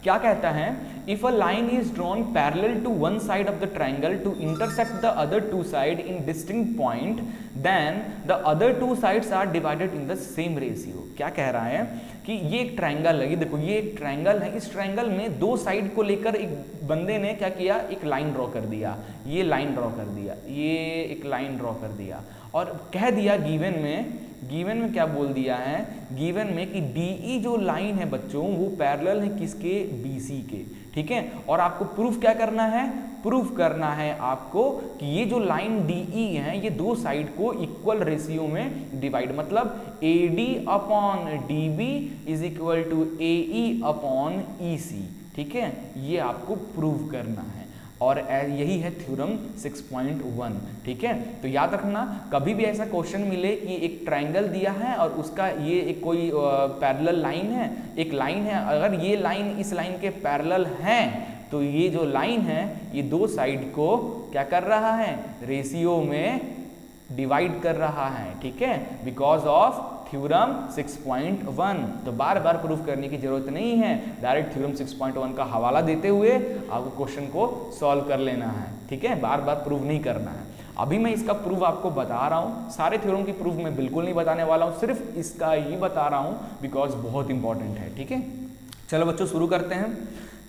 क्या कहता है? If a line is drawn parallel to one side of the triangle to intersect the other two side in distinct point, then the other two sides are divided in the same ratio. क्या कह रहा है कि ये एक triangle है, ये देखो ये एक ट्रायंगल है, इस ट्रायंगल में दो साइड को लेकर एक बंदे ने क्या किया, एक लाइन ड्रॉ कर दिया, ये लाइन ड्रॉ कर दिया, ये एक लाइन ड्रॉ कर दिया, और कह दिया गिवन में क्या बोल दिया है, गिवन में कि DE जो लाइन है बच्चों वो पैरेलल है किसके? BC के। ठीक है, और आपको प्रूफ क्या करना है? प्रूफ करना है आपको कि ये जो लाइन DE है ये दो साइड को इक्वल रेशियो में डिवाइड, मतलब AD upon DB is equal to AE upon EC। ठीक है, ये आपको प्रूव करना है, और यही है थ्योरम 6.1। ठीक है, तो याद रखना, कभी भी ऐसा क्वेश्चन मिले कि एक ट्रायंगल दिया है और उसका ये एक कोई पैरेलल लाइन है, एक लाइन है, अगर ये लाइन इस लाइन के पैरेलल है तो ये जो लाइन है ये दो साइड को क्या कर रहा है? रेशियो में डिवाइड कर रहा है। ठीक है, बिकॉज ऑफ थ्योरम 6.1। तो बार बार प्रूफ करने की जरूरत नहीं है, डायरेक्ट थ्योरम 6.1 का हवाला देते हुए आपको क्वेश्चन को सॉल्व कर लेना है। ठीक है, बार बार प्रूफ नहीं करना है। अभी मैं इसका प्रूफ आपको बता रहा हूँ, सारे थ्योरम की प्रूफ मैं बिल्कुल नहीं बताने वाला हूँ, सिर्फ इसका ही बता रहा हूँ बिकॉज बहुत इंपॉर्टेंट है। ठीक है, चलो बच्चों शुरू करते हैं।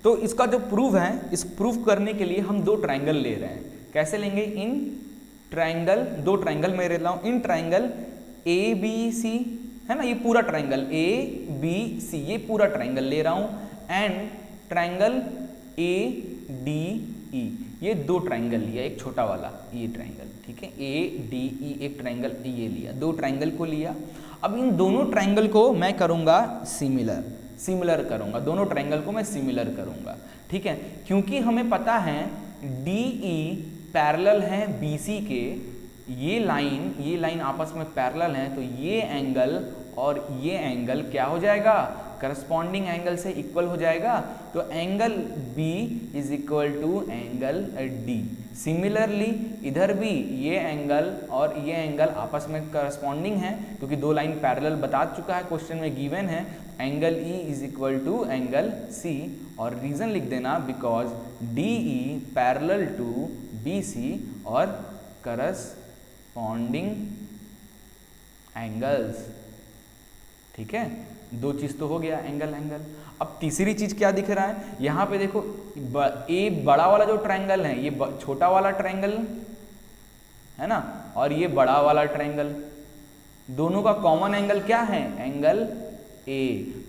तो इसका जो प्रूफ है, इस प्रूफ करने के लिए हम दो ट्रायंगल ले रहे हैं। कैसे लेंगे? इन ट्रायंगल, दो ट्रायंगल मैं ले रहा हूँ, इन ट्रायंगल ABC है ना, ये पूरा ट्रायंगल ABC, ये पूरा ट्रायंगल ले रहा हूं, एंड ट्रायंगल ADE, ये दो ट्रायंगल लिया, एक छोटा वाला ये ट्रायंगल। ठीक है, ADE एक ट्रायंगल ये लिया, दो ट्रायंगल को लिया। अब इन दोनों ट्रायंगल को मैं करूंगा सिमिलर करूंगा, दोनों ट्रायंगल को मैं सिमिलर करूंगा। ठीक है, क्योंकि हमें पता है DE पैरेलल है BC के, ये लाइन आपस में पैरेलल है, तो ये एंगल और ये एंगल क्या हो जाएगा? करस्पॉन्डिंग एंगल से इक्वल हो जाएगा, तो angle B is equal to angle D। Similarly इधर भी ये एंगल और ये एंगल आपस में करस्पॉन्डिंग है, क्योंकि दो लाइन पैरेलल बता चुका है, क्वेश्चन में गिवन है। Angle E is equal to angle C, और रीजन लिख देना because DE parallel to BC और करस्पॉन्डिंग एंगल्स। ठीक है, दो चीज तो हो गया, एंगल। अब तीसरी चीज क्या दिख रहा है यहाँ पे? देखो ये बड़ा वाला जो ट्रायंगल है, ये छोटा वाला ट्रायंगल है ना, और ये बड़ा वाला ट्रायंगल, दोनों का कॉमन एंगल क्या है? Angle A।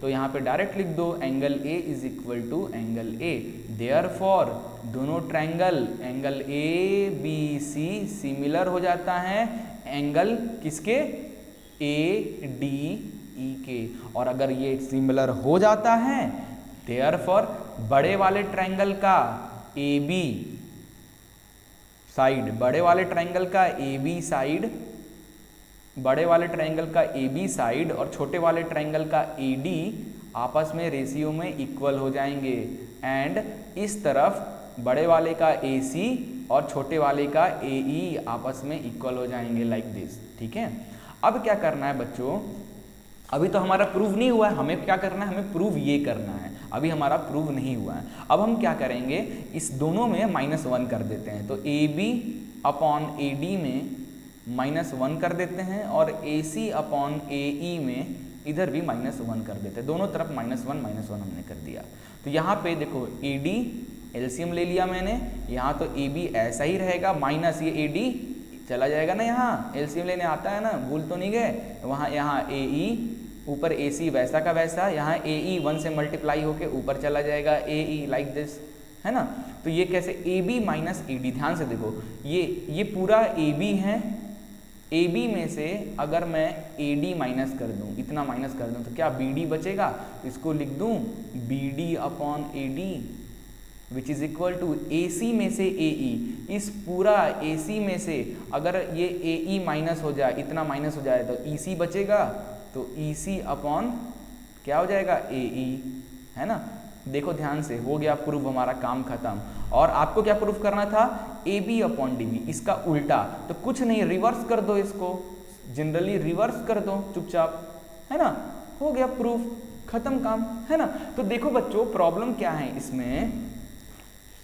तो यहाँ पे डायरेक्ट लिख दो angle A is equal to angle A। Therefore दोनों ट्रायंगल एंगल ABC सिमिलर हो जाता है एंगल किसके? ADE के। और अगर ये सिमिलर हो जाता है देयरफॉर बड़े वाले ट्रायंगल का AB साइड, बड़े वाले ट्रायंगल का AB साइड, बड़े वाले ट्रायंगल का AB साइड और छोटे वाले ट्रायंगल का AD आपस में रेशियो में इक्वल हो जाएंगे, एंड इस तरफ बड़े वाले का AC और छोटे वाले का AE आपस में इक्वल हो जाएंगे, लाइक दिस। ठीक है, अब क्या करना है बच्चों, अभी तो हमारा प्रूव नहीं हुआ है, हमें क्या करना है, हमें प्रूव ये करना है, अभी हमारा प्रूव नहीं हुआ है। अब हम क्या करेंगे, इस दोनों में -1 कर देते हैं, तो AB अपॉन AD में -1 कर देते हैं और AC अपॉन AE में इधर भी -1 कर देते हैं, दोनों तरफ -1 हमने कर दिया। तो यहाँ पे देखो AD एलसीएम ले लिया मैंने, यहाँ तो AB ऐसा ही रहेगा, माइनस ये AD चला जाएगा ना, यहाँ एलसीएम लेने आता है ना, भूल तो नहीं गए, वहाँ यहाँ AE ऊपर AC वैसा का वैसा, यहाँ AE 1 से मल्टीप्लाई होके ऊपर चला जाएगा AE लाइक दिस, है ना। तो ये कैसे AB माइनस AD, ध्यान से देखो ये पूरा AB है, AB में से अगर मैं AD माइनस कर दूं, इतना माइनस कर दूं तो क्या BD बचेगा, इसको लिख दूं BD upon AD which is equal to AC में से AE, इस पूरा AC में से अगर ये AE माइनस हो जाए, इतना माइनस हो जाए तो EC बचेगा, तो EC अपॉन क्या हो जाएगा AE, है ना। देखो ध्यान से, हो गया प्रूफ, हमारा काम खत्म। और आपको क्या प्रूफ करना था, AB अपॉन DB, इसका उल्टा, तो कुछ नहीं, रिवर्स कर दो इसको, जनरली रिवर्स कर दो चुपचाप, है ना, हो गया प्रूफ, खत्म काम, है ना। तो देखो बच्चों प्रॉब्लम क्या है इसमें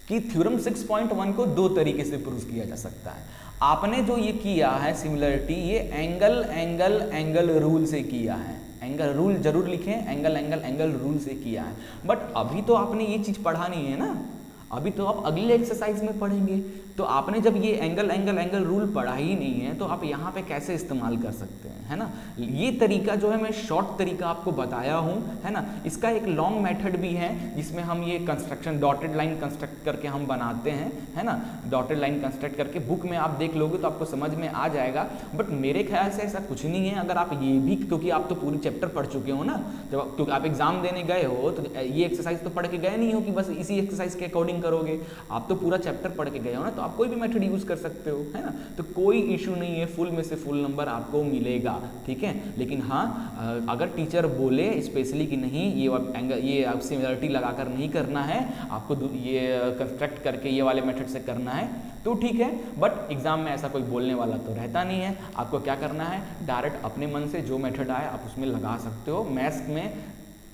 कि थ्योरम 6.1 को दो तरीके से प्रूव किया जा सकता है। आपने जो ये किया है सिमिलरिटी, ये एंगल रूल से किया है, एंगल रूल जरूर लिखें, एंगल रूल से किया है। बट अभी तो आपने ये चीज पढ़ा नहीं है ना, अभी तो आप अगले एक्सरसाइज में पढ़ेंगे। तो आपने जब ये एंगल रूल पढ़ा ही नहीं है तो आप यहाँ पे कैसे इस्तेमाल कर सकते हैं, है ना। ये तरीका जो है मैं शॉर्ट तरीका आपको बताया हूँ, है ना। इसका एक लॉन्ग मेथड भी है जिसमें हम ये कंस्ट्रक्शन डॉटेड लाइन कंस्ट्रक्ट करके हम बनाते हैं, है ना। डॉटेड लाइन कंस्ट्रक्ट करके बुक में आप देख लोगे तो आपको समझ में आ जाएगा। बट मेरे ख्याल से ऐसा कुछ नहीं है, अगर आप ये भी, क्योंकि आप तो पूरी चैप्टर पढ़ चुके हो ना, जब क्योंकि आप एग्जाम देने गए हो तो ये एक्सरसाइज तो पढ़ के गए नहीं हो कि बस इसी एक्सरसाइज के अकॉर्डिंग करोगे, आप तो पूरा चैप्टर पढ़ के गए हो ना, तो आप कोई भी मेथड यूज कर सकते हो, है ना। तो कोई इशू नहीं है, फुल में से फुल नंबर आपको मिलेगा, ठीक है। लेकिन हाँ, अगर टीचर बोले स्पेशली कि नहीं ये आप सिमिलरिटी लगाकर नहीं करना है, आपको ये कंस्ट्रक्ट करके ये वाले मेथड से करना है तो ठीक है। बट एग्जाम में ऐसा कोई बोलने वाला तो रहता नहीं है। आपको क्या करना है, डायरेक्ट अपने मन से जो मेथड आए आप उसमें लगा सकते हो। मैथ्स में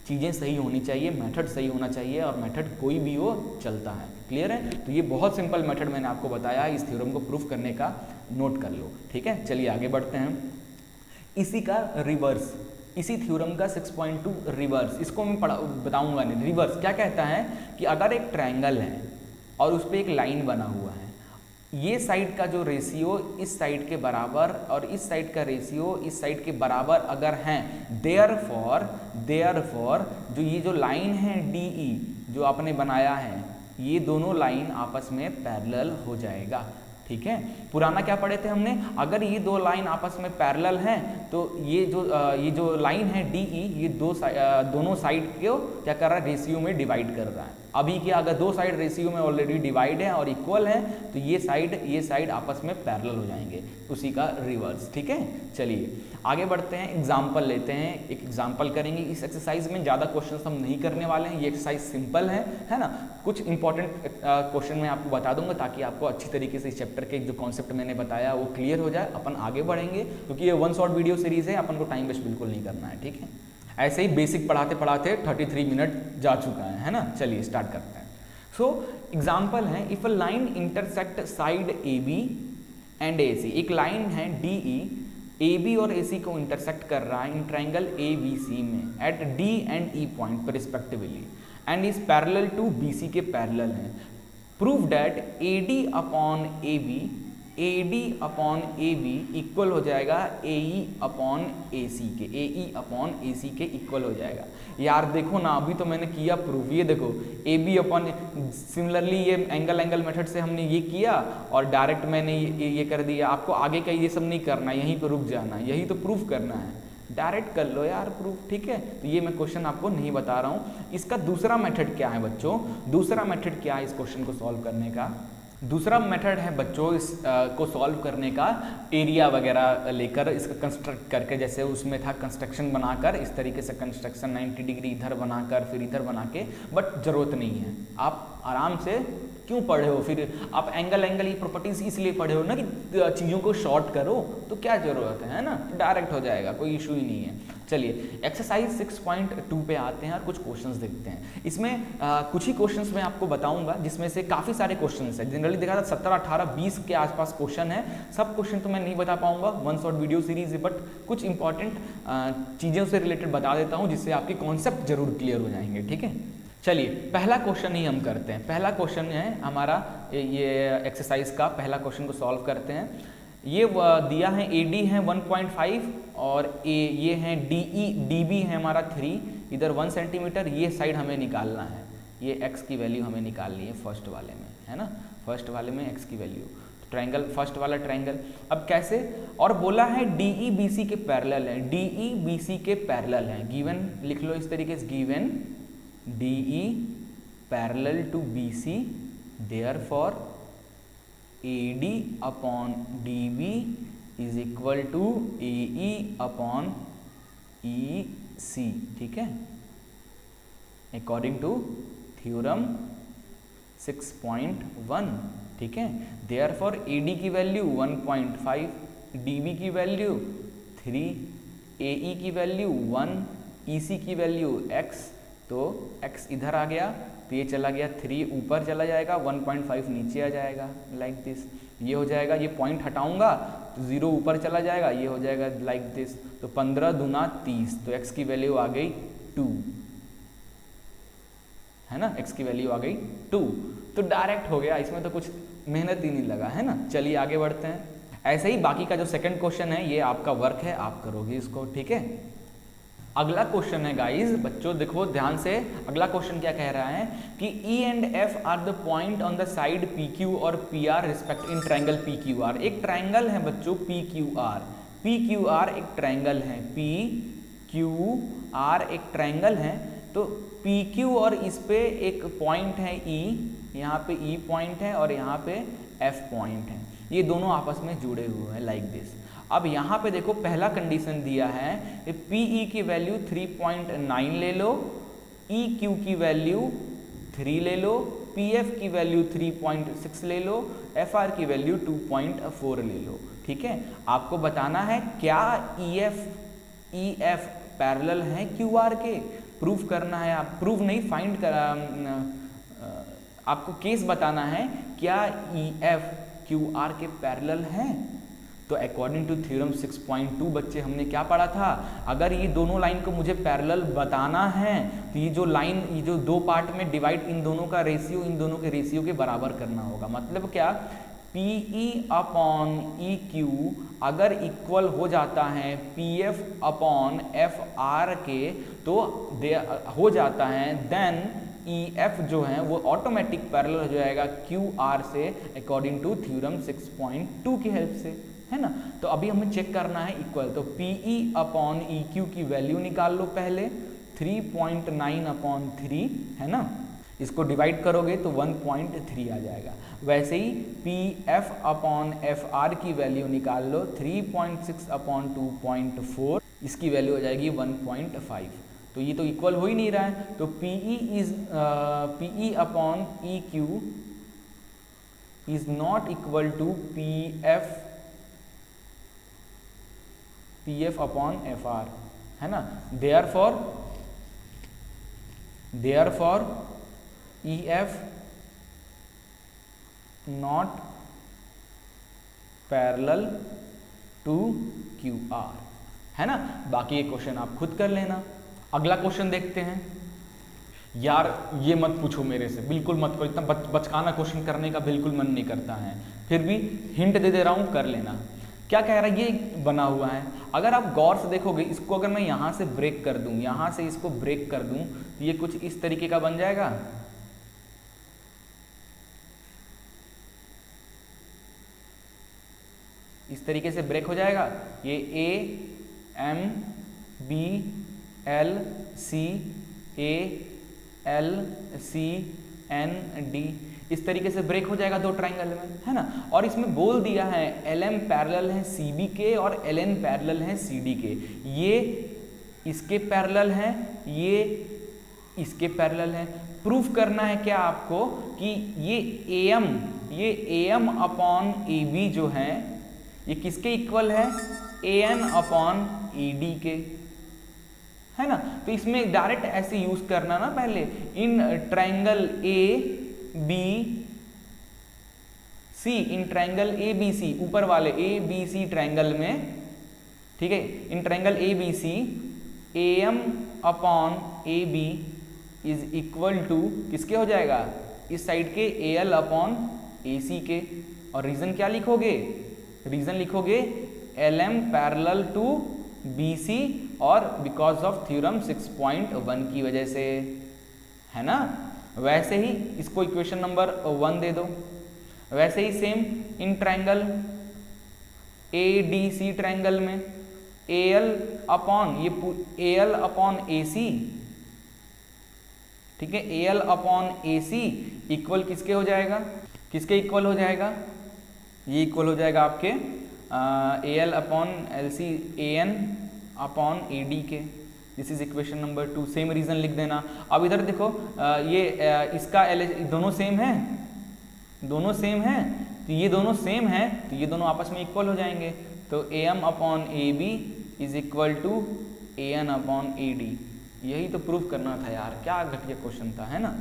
चीज़ें सही होनी चाहिए, मेथड सही होना चाहिए, और मेथड कोई भी हो चलता है। क्लियर है। तो ये बहुत सिंपल मेथड मैंने आपको बताया, इस थ्योरम को प्रूफ करने का, नोट कर लो, ठीक है। चलिए आगे बढ़ते हैं। इसी का रिवर्स, इसी थ्योरम का 6.2 रिवर्स, इसको मैं बताऊंगा नहीं। रिवर्स क्या कहता है कि अगर एक ट्रायंगल है और उस पर एक लाइन बना हुआ है, ये साइड का जो रेशियो इस साइड के बराबर और इस साइड का रेशियो इस साइड के बराबर अगर हैं, देयरफॉर जो ये जो लाइन है DE जो आपने बनाया है, ये दोनों लाइन आपस में पैरेलल हो जाएगा, ठीक है। पुराना क्या पढ़े थे हमने, अगर ये दो लाइन आपस में पैरेलल हैं तो ये जो लाइन है DE, ये दोनों साइड को क्या कर रहा है, रेशियो में डिवाइड कर रहा है। अभी क्या, अगर दो साइड रेशियो में ऑलरेडी डिवाइड है और इक्वल है तो ये साइड आपस में पैरेलल हो जाएंगे, उसी का रिवर्स, ठीक है। चलिए आगे बढ़ते हैं, एग्जाम्पल लेते हैं, एक एग्जाम्पल करेंगे। इस एक्सरसाइज में ज़्यादा क्वेश्चन हम नहीं करने वाले हैं, ये एक्सरसाइज सिंपल है ना। कुछ इंपॉर्टेंट क्वेश्चन मैं आपको बता दूंगा ताकि आपको अच्छी तरीके से इस चैप्टर के जो कॉन्सेप्ट मैंने बताया वो क्लियर हो जाए, अपन आगे बढ़ेंगे। क्योंकि ये 1 शॉर्ट वीडियो सीरीज है, अपन को टाइम वेस्ट बिल्कुल नहीं करना है, ठीक है। ऐसे ही बेसिक पढ़ाते पढ़ाते 33 मिनट जा चुका है ना। चलिए स्टार्ट करते हैं। सो एग्जाम्पल है, if a line intersect side AB and AC, एक लाइन है DE AB और AC को इंटरसेक्ट कर रहा है इन ट्रायंगल ABC में at D and E point पर respectively and is parallel to BC के पैरेलल है। Prove that AD upon AB equal हो जाएगा AE अपॉन AC के इक्वल हो जाएगा। यार देखो ना, अभी तो मैंने किया प्रूव, ये देखो AB अपॉन, सिमिलरली ये एंगल मेथड से हमने ये किया और डायरेक्ट मैंने ये कर दिया। आपको आगे का ये सब नहीं करना, यहीं पर रुक जाना, यही तो प्रूफ करना है, डायरेक्ट कर लो यार प्रूफ, ठीक है। तो ये मैं क्वेश्चन आपको नहीं बता रहा हूँ। इसका दूसरा मेथड क्या है बच्चों, दूसरा मेथड क्या है इस क्वेश्चन को सॉल्व करने का, दूसरा मेथड है बच्चों इस को सॉल्व करने का, एरिया वगैरह लेकर इसका कंस्ट्रक्ट करके, जैसे उसमें था कंस्ट्रक्शन बनाकर, इस तरीके से कंस्ट्रक्शन 90 डिग्री इधर बनाकर फिर इधर बना के, बट ज़रूरत नहीं है, आप आराम से क्यों पढ़े हो फिर आप एंगल की प्रॉपर्टीज इसलिए पढ़े हो ना कि चीज़ों को शॉर्ट करो, तो क्या ज़रूरत है ना, डायरेक्ट हो जाएगा, कोई इशू ही नहीं है। चलिए एक्सरसाइज 6.2 पे आते हैं और कुछ क्वेश्चंस देखते हैं। इसमें कुछ ही क्वेश्चंस मैं आपको बताऊंगा जिसमें से काफ़ी सारे क्वेश्चंस हैं। जनरली देखा था 17, 18, 20 के आसपास क्वेश्चन है। सब क्वेश्चन तो मैं नहीं बता पाऊंगा, वन शॉट वीडियो सीरीज है, बट कुछ इंपॉर्टेंट चीज़ों से रिलेटेड बता देता हूँ जिससे आपके कॉन्सेप्ट जरूर क्लियर हो जाएंगे, ठीक है। चलिए पहला क्वेश्चन ही हम करते हैं। पहला क्वेश्चन है हमारा ये एक्सरसाइज का पहला क्वेश्चन को सॉल्व करते हैं। ये दिया है AD है 1.5 और ये है DB है हमारा 3, इधर 1 सेंटीमीटर, ये साइड हमें निकालना है। ये x की वैल्यू हमें निकालनी है फर्स्ट वाले में, है ना, फर्स्ट वाले में x की वैल्यू। ट्रायंगल, फर्स्ट वाला ट्रायंगल, अब कैसे, और बोला है DE BC के पैरेलल है, DE BC के पैरेलल है। गिवन लिख लो इस तरीके से, given DE parallel to BC, therefore AD upon DB is equal to AE upon EC, ठीक है, अकॉर्डिंग टू थ्योरम 6.1, ठीक है। देयरफॉर AD की वैल्यू 1.5, DB की वैल्यू 3, AE की वैल्यू 1, EC की वैल्यू x, तो x इधर आ गया तो ये चला गया 3 ऊपर चला जाएगा, 1.5 नीचे आ जाएगा, लाइक दिस। ये हो जाएगा, ये पॉइंट हटाऊंगा तो 0 ऊपर चला जाएगा, ये हो जाएगा लाइक दिस। तो 15 दूना 30, तो x की वैल्यू आ गई 2, है ना, x की वैल्यू आ गई 2। तो डायरेक्ट हो गया, इसमें तो कुछ मेहनत ही नहीं लगा, है ना। चलिए आगे बढ़ते हैं। ऐसे ही बाकी का जो सेकंड क्वेश्चन है ये आपका वर्क है, आप करोगे इसको, ठीक है। अगला क्वेश्चन है गाइस, बच्चों देखो ध्यान से, अगला क्वेश्चन क्या कह रहा है कि E and F are the point on the side PQ और PR respect in triangle PQR। एक ट्रायंगल है बच्चों PQR एक ट्रायंगल है, PQR एक ट्रायंगल है। तो PQ और इस पे एक पॉइंट है E, यहाँ पे E पॉइंट है और यहाँ पे F पॉइंट है, ये दोनों आपस में जुड़े हुए हैं लाइक दिस। अब यहाँ पे देखो पहला कंडीशन दिया है, PE की वैल्यू 3.9 ले लो, EQ की वैल्यू 3 ले लो, PF की वैल्यू 3.6 ले लो, FR की वैल्यू 2.4 ले लो, ठीक है। आपको बताना है क्या EF पैरेलल है QR के, प्रूफ करना है। आप प्रूफ नहीं, फाइंड करा, आपको केस बताना है क्या EF QR के पैरेलल है। तो अकॉर्डिंग टू थ्योरम 6.2 बच्चे हमने क्या पढ़ा था, अगर ये दोनों लाइन को मुझे पैरेलल बताना है तो ये जो लाइन, ये जो दो पार्ट में डिवाइड, इन दोनों का रेशियो इन दोनों के रेशियो के बराबर करना होगा। मतलब क्या, PE अपॉन EQ अगर इक्वल हो जाता है PF अपॉन FR के, तो हो जाता है, देन EF जो है वो ऑटोमेटिक पैरेलल हो जाएगा QR से अकॉर्डिंग टू थ्योरम 6.2 की हेल्प से, है ना। तो अभी हमें चेक करना है इक्वल, तो PE अपॉन EQ की वैल्यू निकाल लो पहले, 3.9 अपॉन 3, है ना, इसको डिवाइड करोगे तो 1.3 आ जाएगा। वैसे ही PF अपॉन FR की वैल्यू निकाल लो, 3.6 अपॉन 2.4, इसकी वैल्यू हो जाएगी 1.5। तो ये तो इक्वल हो ही नहीं रहा है, तो PE upon EQ is not equal to PF upon FR, है ना। Therefore EF not parallel to QR, है ना। बाकी ये क्वेश्चन आप खुद कर लेना। अगला क्वेश्चन देखते हैं। यार ये मत पूछो मेरे से, बिल्कुल मत करो, इतना बचकाना क्वेश्चन करने का बिल्कुल मन नहीं करता है, फिर भी हिंट दे दे रहा हूँ, कर लेना। क्या कह रहा है, ये बना हुआ है, अगर आप गौर से देखोगे, इसको अगर मैं यहाँ से ब्रेक कर दूँ, यहाँ से इसको ब्रेक कर दूँ, तो ये कुछ इस तरीके का बन जाएगा। इस तरीके से ब्रेक हो जाएगा, ये A M B L C A L C N D इस तरीके से ब्रेक हो जाएगा दो ट्राइंगल में, है ना। और इसमें बोल दिया है LM पैरेलल है CB के और LN पैरेलल है CD के, ये इसके पैरेलल है, ये इसके पैरेलल है। प्रूफ करना है क्या आपको कि ये AM अपॉन AB जो है ये किसके इक्वल है, AN अपॉन AD के, है ना। तो इसमें डायरेक्ट ऐसे यूज करना ना, पहले इन ट्रायंगल ABC ऊपर वाले ABC ट्रायंगल में, ठीक है, in triangle ABC AM upon AB is equal to किसके हो जाएगा, इस साइड के AL अपॉन AC के। और रीजन क्या लिखोगे, रीजन लिखोगे LM पैरेलल टू BC और बिकॉज ऑफ थ्योरम 6.1 की वजह से, है ना। वैसे ही इसको इक्वेशन नंबर 1 दे दो। वैसे ही same in triangle ADC triangle में AL अपॉन AC, ठीक है, AL अपॉन AC इक्वल किसके हो जाएगा, किसके इक्वल हो जाएगा, ये इक्वल हो जाएगा आपके AL upon LC AN upon AD के। This is equation number 2। Same reason लिख देना। अब इधर देखो इसका दोनों सेम है, दोनों सेम है, तो ये दोनों सेम है तो ये दोनों आपस में इक्वल हो जाएंगे। तो AM upon AB is equal to AN upon AD। यही तो प्रूफ करना था यार, क्या घटिया क्वेश्चन था, है ना।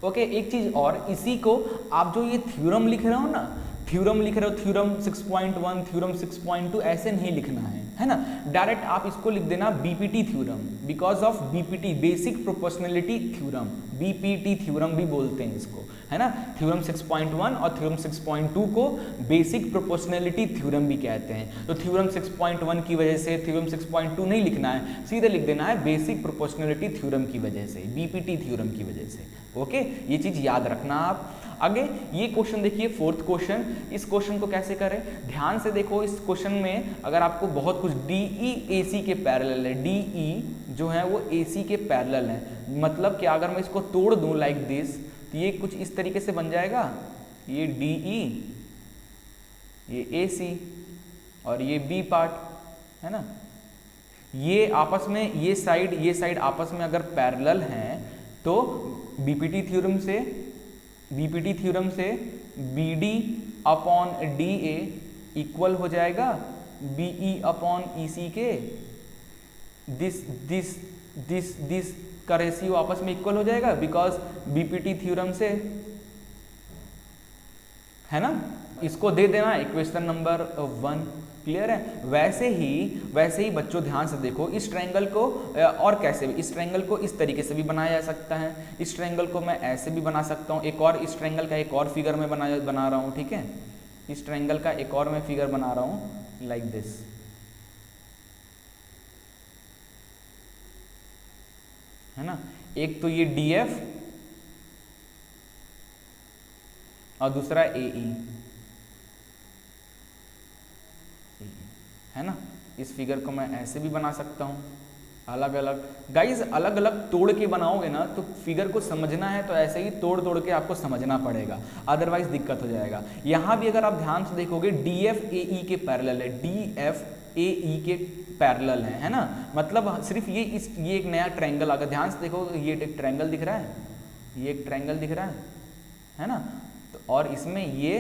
ओके, एक चीज और, इसी को आप जो ये थ्योरम लिख रहे हो ना, थ्योरम लिख रहे हो, थ्योरम 6.1 थ्योरम 6.2 ऐसे नहीं लिखना है ना। डायरेक्ट आप इसको लिख देना BPT theorem, because of BPT basic proportionality theorem, BPT theorem भी बोलते हैं इसको, है ना। थ्योरम 6.1 और थ्योरम 6.2 को बेसिक प्रोपोर्शनलिटी थ्योरम भी कहते हैं। तो थ्योरम 6.1 की वजह से थ्योरम 6.2 नहीं लिखना है, सीधे लिख देना है बेसिक प्रोपोर्शनलिटी थ्योरम की वजह से, BPT थ्योरम की वजह से। ओके, ये चीज याद रखना आप। आगे ये क्वेश्चन देखिए, 4th क्वेश्चन। इस क्वेश्चन को कैसे करें, ध्यान से देखो। इस क्वेश्चन में अगर आपको बहुत कुछ DE AC के पैरेलल है, DE जो है वो AC के पैरेलल है, मतलब कि अगर मैं इसको तोड़ दूं लाइक दिस, तो ये कुछ इस तरीके से बन जाएगा, ये DE, ये AC और ये B पार्ट, है ना। ये आपस में ये साइड आपस में अगर पैरेलल हैं तो BPT थ्योरम से BD अपॉन DA इक्वल हो जाएगा BE अपॉन EC के। दिस का रेशियो आपस में इक्वल हो जाएगा बिकॉज BPT थ्योरम से, है ना। इसको दे देना इक्वेशन नंबर 1। क्लियर है। वैसे ही बच्चों ध्यान से देखो, इस ट्रायंगल को और कैसे भी, इस ट्रायंगल को इस तरीके से भी बनाया जा सकता है, इस ट्रायंगल को मैं ऐसे भी बना सकता हूँ। एक और इस ट्रायंगल का एक और फिगर मैं बना रहा हूँ, ठीक है। इस ट्रायंगल का एक और मैं फिगर बना रहा हूँ लाइक दिस, है ना। एक तो ये DF और दूसरा AE, है ना। इस फिगर को मैं ऐसे भी बना सकता हूँ, अलग अलग। गाइज अलग अलग तोड़ के बनाओगे ना तो फिगर को समझना है तो ऐसे ही तोड़ के आपको समझना पड़ेगा, अदरवाइज दिक्कत हो जाएगा। यहाँ भी अगर आप ध्यान से देखोगे DF AE के पैरेलल है, DF AE के पैरेलल है ना। मतलब सिर्फ ये एक नया ट्रायंगल, अगर ध्यान से देखो ये एक ट्रायंगल दिख रहा है, ये एक ट्रायंगल दिख रहा है ना। तो और इसमें ये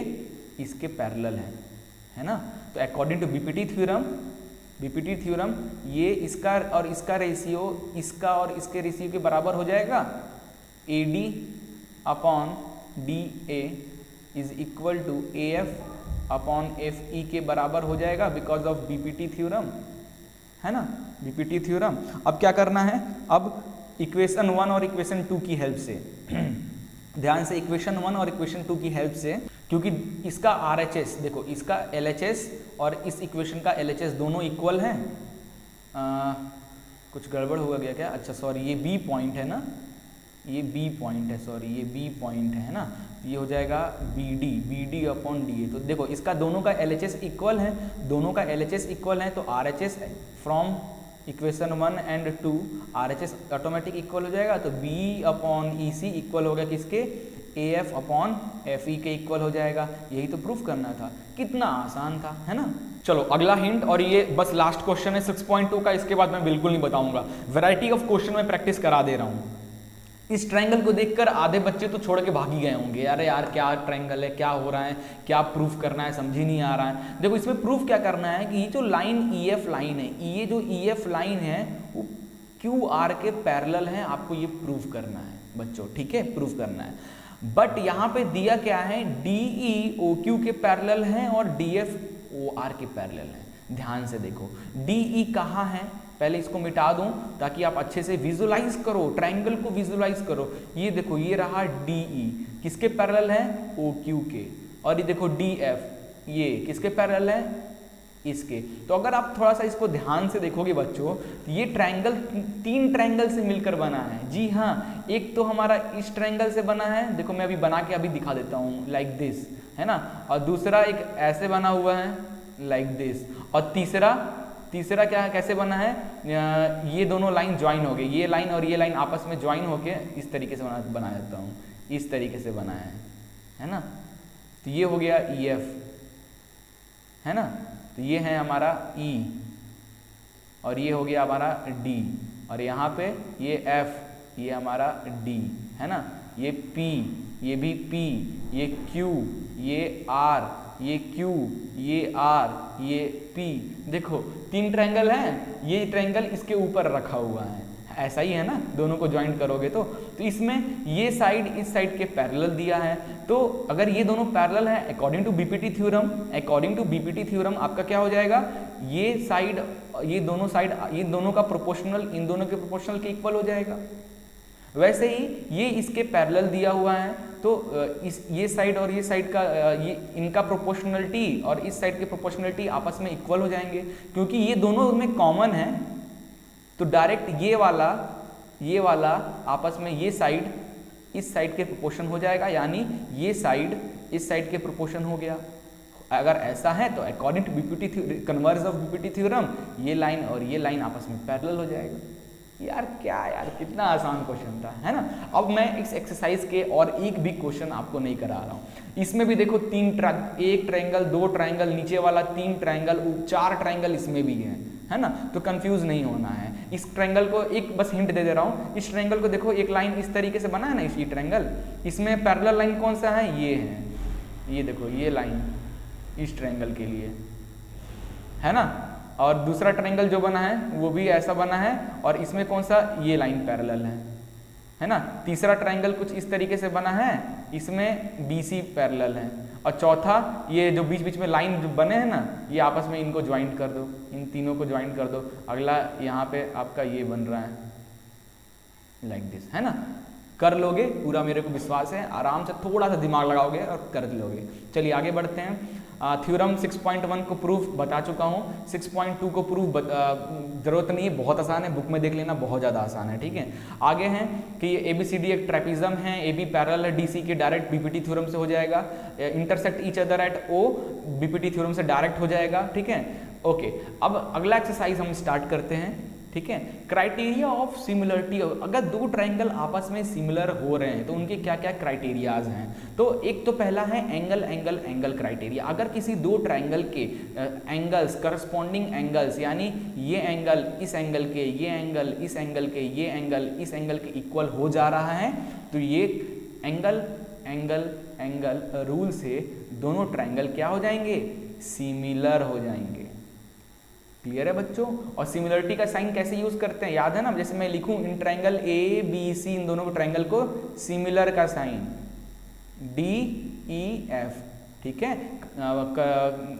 इसके पैरेलल है ना। तो अकॉर्डिंग टू BPT थ्योरम ये इसका और इसका रेशियो, इसका और इसके रेशियो के बराबर हो जाएगा। AD upon DA is equal to AF upon FE के बराबर हो जाएगा बिकॉज ऑफ BPT थ्योरम, है ना, BPT थ्योरम। अब क्या करना है, अब इक्वेशन 1 और इक्वेशन 2 की हेल्प से ध्यान से, इक्वेशन 1 और इक्वेशन 2 की हेल्प से, क्योंकि इसका RHS देखो, इसका LHS और इस इक्वेशन का LHS दोनों इक्वल हैं। कुछ गड़बड़ हुआ गया क्या, अच्छा सॉरी, ये B पॉइंट है ना, ये B पॉइंट है, सॉरी ये B पॉइंट है ना। ये हो जाएगा BD अपॉन DA। तो देखो इसका दोनों का LHS इक्वल है, दोनों का LHS इक्वल है, तो RHS from equation 1 and 2 RHS automatic equal हो जाएगा। तो B अपॉन EC इक्वल हो गया किसके, AF अपॉन FE के इक्वल हो जाएगा। यही तो प्रूफ करना था, कितना आसान था, है ना। चलो अगला हिंट, और ये बस लास्ट क्वेश्चन है 6.2 का, इसके बाद मैं बिल्कुल नहीं बताऊंगा। वैरायटी ऑफ क्वेश्चन में प्रैक्टिस करा दे रहा हूँ, इस ट्रायंगल को देखकर आधे बच्चे तो छोड़ के भाग ही गए होंगे, अरे यार क्या ट्रायंगल है, क्या हो रहा है, क्या प्रूफ करना है, समझ ही नहीं आ रहा है। देखो इसमें प्रूफ क्या करना है कि ये जो लाइन EF लाइन है, ये जो EF लाइन है वो QR के पैरेलल है, आपको ये प्रूफ करना है बच्चों, ठीक है, प्रूफ करना है। बट यहाँ पे दिया क्या है, DE OQ के पैरेलल है और DF OR के पैरेलल है। ध्यान से देखो DE कहाँ है, पहले इसको मिटा दूं ताकि आप अच्छे से विजुलाइज करो, ट्रायंगल को विजुलाइज करो। ये देखो ये रहा DE, किसके पैरेलल है, OQ के, और ये देखो DF ये किसके पैरेलल है, इसके। तो अगर आप थोड़ा सा इसको ध्यान से देखोगे बच्चों, तो ये ट्रायंगल 3 ट्रायंगल से मिलकर बना है। जी हाँ, एक तो हमारा इस ट्रायंगल से बना है, देखो मैं अभी बना के अभी दिखा देता हूँ, लाइक दिस, है ना, और दूसरा एक ऐसे बना हुआ है लाइक दिस, और तीसरा क्या है, कैसे बना है, ये दोनों लाइन ज्वाइन हो गई, ये लाइन और ये लाइन आपस में ज्वाइन होके इस तरीके से बना देता हूँ, इस तरीके से बना है ना। तो ये हो गया EF, है ना, तो ये है हमारा E, और ये हो गया हमारा D, और यहाँ पे ये F, ये हमारा D, है ना, ये P, ये भी P, ये Q, ये R, ये Q, ये R, ये P। देखो 3 ट्रायंगल हैं, ये ट्रायंगल इसके ऊपर रखा हुआ है, ऐसा ही है ना, दोनों को ज्वाइंट करोगे तो इसमें ये साइड इस साइड के पैरेलल दिया है। तो अगर ये दोनों पैरेलल है अकॉर्डिंग टू बीपीटी थ्योरम, आपका क्या हो जाएगा, ये साइड ये दोनों का प्रोपोर्शनल इन दोनों के प्रोपोर्शनल के इक्वल हो जाएगा। वैसे ही ये इसके पैरेलल दिया हुआ है, तो ये साइड और ये साइड का ये इनका प्रोपोर्शनलिटी और इस साइड की प्रोपोर्शनलिटी आपस में इक्वल हो जाएंगे, क्योंकि ये दोनों में कॉमन है। तो डायरेक्ट ये वाला आपस में ये साइड इस साइड के प्रोपोर्शन हो जाएगा, यानी ये साइड इस साइड के प्रोपोर्शन हो गया। अगर ऐसा है तो according to BPT converse of BPT theorem ये लाइन और ये लाइन आपस में पैरेलल हो जाएगा। यार क्या यार, कितना आसान क्वेश्चन था, है ना। अब मैं इस एक्सरसाइज के और एक भी क्वेश्चन आपको नहीं करा रहा हूँ। इसमें भी देखो एक ट्रायंगल, 2 ट्रायंगल, नीचे वाला 3 ट्रायंगल, 4 ट्रायंगल इसमें भी है ना। तो कंफ्यूज नहीं होना है। इस ट्रायंगल को एक बस हिंट दे रहा हूँ, इस ट्रायंगल को देखो, एक लाइन इस तरीके से बना है ना, इस ट्रायंगल, इसमें पैरेलल लाइन कौन सा है, ये है, ये देखो ये लाइन इस ट्रायंगल के लिए, है ना। और दूसरा ट्रायंगल जो बना है वो भी ऐसा बना है, और इसमें कौन सा, ये लाइन पैरेलल है ना। तीसरा ट्रायंगल कुछ इस तरीके से बना है, इसमें BC पैरेलल है, और चौथा ये जो बीच बीच में लाइन जो बने हैं ना, ये आपस में इनको ज्वाइंट कर दो, इन तीनों को ज्वाइंट कर दो। अगला यहाँ पे आपका ये बन रहा है लाइक दिस, है ना। कर लोगे, पूरा मेरे को विश्वास है, आराम से थोड़ा सा दिमाग लगाओगे और कर लोगे। चलिए आगे बढ़ते हैं। थ्योरम 6.1 को प्रूफ बता चुका हूँ, 6.2 को प्रूफ जरूरत नहीं है, बहुत आसान है, बुक में देख लेना, बहुत ज़्यादा आसान है, ठीक है। आगे हैं कि ये ABCD एक ट्रेपिज्म है, AB पैरेलल है DC के, डायरेक्ट बीपीटी थ्योरम से हो जाएगा। Intersect each other at O, BPT theorem से डायरेक्ट हो जाएगा, ठीक है। ओके, अब अगला एक्सरसाइज हम स्टार्ट करते हैं, ठीक है। क्राइटेरिया ऑफ सिमिलरिटी, अगर 2 ट्रायंगल आपस में सिमिलर हो रहे हैं तो उनके क्या क्या क्राइटेरियाज हैं। तो एक तो पहला है एंगल क्राइटेरिया। अगर किसी 2 ट्रायंगल के एंगल्स, करस्पॉन्डिंग एंगल्स, यानी ये एंगल इस एंगल के, ये एंगल इस एंगल के, ये एंगल इस एंगल के इक्वल हो जा रहा है, तो ये एंगल रूल से दोनों ट्रायंगल क्या हो जाएंगे, सिमिलर हो जाएंगे। क्लियर है बच्चों। और सिमिलरिटी का साइन कैसे यूज करते हैं, याद है ना, जैसे मैं लिखूं इन ट्रायंगल ABC, इन दोनों को ट्रायंगल को सिमिलर का साइन DEF, ठीक है।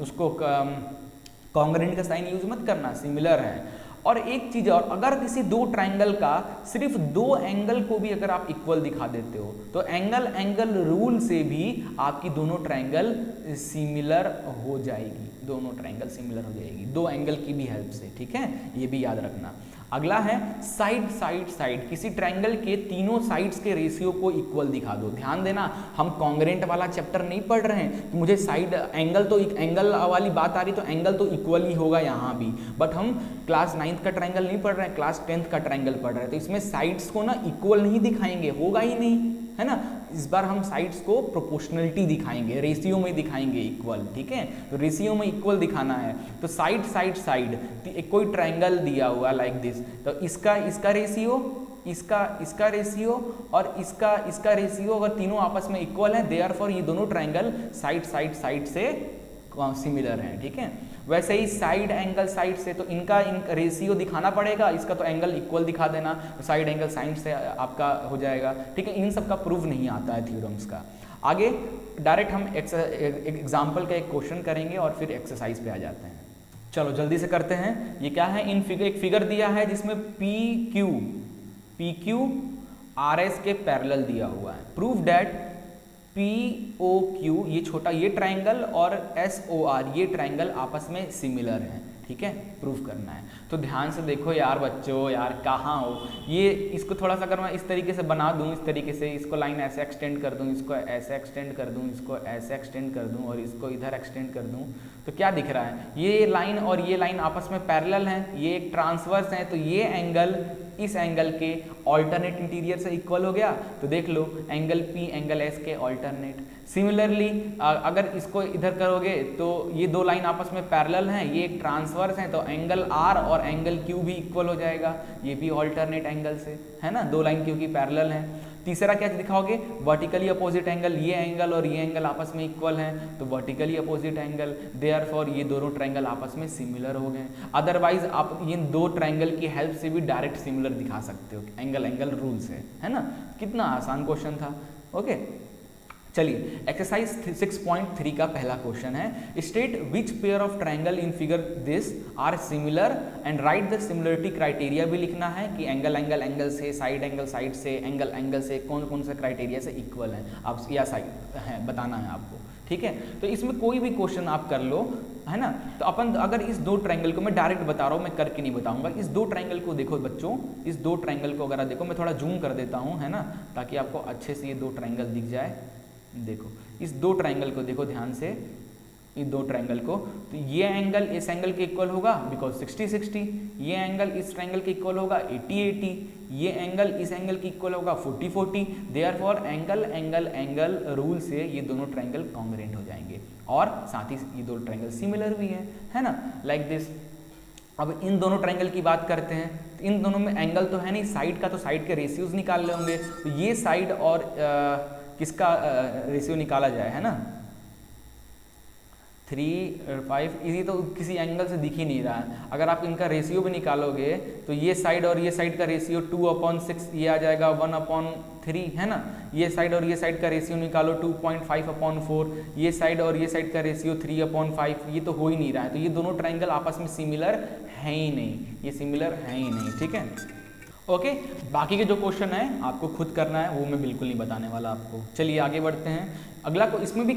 उसको कॉन्ग्रुएंट का साइन यूज मत करना, सिमिलर है। और एक चीज और, अगर किसी 2 ट्रायंगल का सिर्फ 2 एंगल को भी अगर आप इक्वल दिखा देते हो तो एंगल रूल से भी आपकी दोनों ट्रायंगल सिमिलर हो जाएगी, दोनों ट्रायंगल सिमिलर हो जाएगी 2 एंगल की भी हेल्प से, ठीक है, ये भी याद रखना। अगला है साइड, किसी ट्रायंगल के तीनों साइड्स के रेशियो को इक्वल दिखा दो। ध्यान देना, हम कॉन्ग्रुएंट वाला चैप्टर नहीं पढ़ रहे हैं, तो मुझे साइड एंगल तो एंगल वाली बात आ रही, तो एंगल तो इक्वल ही होगा यहाँ भी, बट हम क्लास 9th का ट्रायंगल नहीं पढ़ रहे हैं, क्लास 10th का ट्रायंगल पढ़ रहे हैं, तो इसमें साइड्स को ना इक्वल नहीं दिखाएंगे, होगा ही नहीं, है ना। इस बार हम साइड्स को प्रोपोर्शनलिटी दिखाएंगे, रेशियो में दिखाएंगे इक्वल, ठीक है। तो रेशियो में इक्वल दिखाना है, तो साइड कोई ट्रायंगल दिया हुआ लाइक दिस, तो इसका रेशियो इसका रेशियो और इसका रेशियो अगर तीनों आपस में इक्वल है, देयरफॉर ये दोनों ट्रायंगल साइड से सिमिलर हैं, ठीक है। वैसे ही साइड एंगल साइड से, तो इनका रेशियो दिखाना पड़ेगा, इसका तो एंगल इक्वल दिखा देना, साइड एंगल साइड से आपका हो जाएगा, ठीक है। इन सब का प्रूफ नहीं आता है थ्योरम्स का। आगे डायरेक्ट हम एग्जाम्पल का एक क्वेश्चन करेंगे और फिर एक्सरसाइज पे आ जाते हैं। चलो जल्दी से करते हैं। ये क्या है, एक फिगर दिया है जिसमें पी क्यू आर एस के पैरेलल दिया हुआ है। प्रूव दैट POQ ये छोटा ये ट्रायंगल और SOR ये ट्रायंगल आपस में सिमिलर हैं, ठीक है, प्रूफ करना है। तो ध्यान से देखो यार बच्चों, यार कहाँ हो, ये इसको थोड़ा सा अगर मैं इस तरीके से बना दूँ, इस तरीके से इसको लाइन ऐसे एक्सटेंड कर दूँ, इसको ऐसे एक्सटेंड कर दूँ, इसको ऐसे एक्सटेंड कर दूँ और इसको इधर एक्सटेंड कर दूँ, तो क्या दिख रहा है, ये लाइन और ये लाइन आपस में पैरेलल हैं, ये एक ट्रांसवर्स हैं, तो ये एंगल इस एंगल के ऑल्टरनेट इंटीरियर से इक्वल हो गया। तो देख लो एंगल P एंगल S के ऑल्टरनेट। सिमिलरली अगर इसको इधर करोगे तो ये दो लाइन आपस में पैरेलल हैं, ये एक ट्रांसवर्स हैं, तो एंगल R और एंगल Q भी इक्वल हो जाएगा, ये भी ऑल्टरनेट एंगल से, है ना, दो लाइन क्योंकि पैरेलल हैं। तीसरा क्या दिखाओगे, वर्टिकली अपोजिट एंगल, ये एंगल और ये एंगल आपस में इक्वल हैं, तो वर्टिकली अपोजिट एंगल, देयरफॉर ये दोनों ट्रायंगल आपस में सिमिलर हो गए। अदरवाइज आप ये दो ट्रायंगल की हेल्प से भी डायरेक्ट सिमिलर दिखा सकते हो, एंगल रूल से, है ना। कितना आसान क्वेश्चन था। ओके चलिए एक्सरसाइज 6.3 का पहला क्वेश्चन है, state which pair of triangle in figure this are similar and write the similarity criteria भी लिखना है कि एंगल से, साइड से, एंगल से कौन कौन से क्राइटेरिया से इक्वल है, आप या साइड है बताना है आपको, ठीक है। तो इसमें कोई भी क्वेश्चन आप कर लो, है ना। तो अपन अगर इस दो ट्रायंगल को, मैं डायरेक्ट बता रहा हूँ, मैं करके नहीं बताऊंगा, इस दो ट्रायंगल को देखो बच्चों, इस दो ट्रायंगल को अगर देखो, मैं थोड़ा जूम कर देता हूँ, है ना, ताकि आपको अच्छे से ये दो ट्रायंगल दिख जाए। देखो इस दो ट्रायंगल को देखो ध्यान से, इस दो ट्रायंगल को, तो ये एंगल इस एंगल के इक्वल होगा बिकॉज 60-60, ये एंगल इस ट्रायंगल के इक्वल होगा 80-80, ये एंगल इस एंगल के इक्वल होगा 40-40, देयरफॉर एंगल रूल से ये दोनों ट्रायंगल कॉन्ग्रुएंट हो जाएंगे और साथ ही ये दो ट्रायंगल सिमिलर भी है ना, लाइक दिस। अब इन दोनों ट्रायंगल की बात करते हैं, तो इन दोनों में एंगल तो है नहीं, साइड का तो साइड के रेशियोज निकाल ले होंगे, तो ये साइड और किसका रेशियो निकाला जाए, है ना, 3, 5, इसी तो किसी एंगल से दिख ही नहीं रहा है। अगर आप इनका रेशियो भी निकालोगे तो ये साइड और ये साइड का रेशियो 2/6 ये आ जाएगा 1/3, है ना। ये साइड और ये साइड का रेशियो निकालो 2.5/4, ये साइड और ये साइड का रेशियो 3/5, ये तो हो ही नहीं रहा है। तो ये दोनों ट्रायंगल आपस में सिमिलर है ही नहीं, ये सिमिलर है ही नहीं, ठीक है। ओके बाकी के जो क्वेश्चन है आपको खुद करना है, वो मैं बिल्कुल नहीं बताने वाला आपको। चलिए आगे बढ़ते हैं। अगला को इसमें भी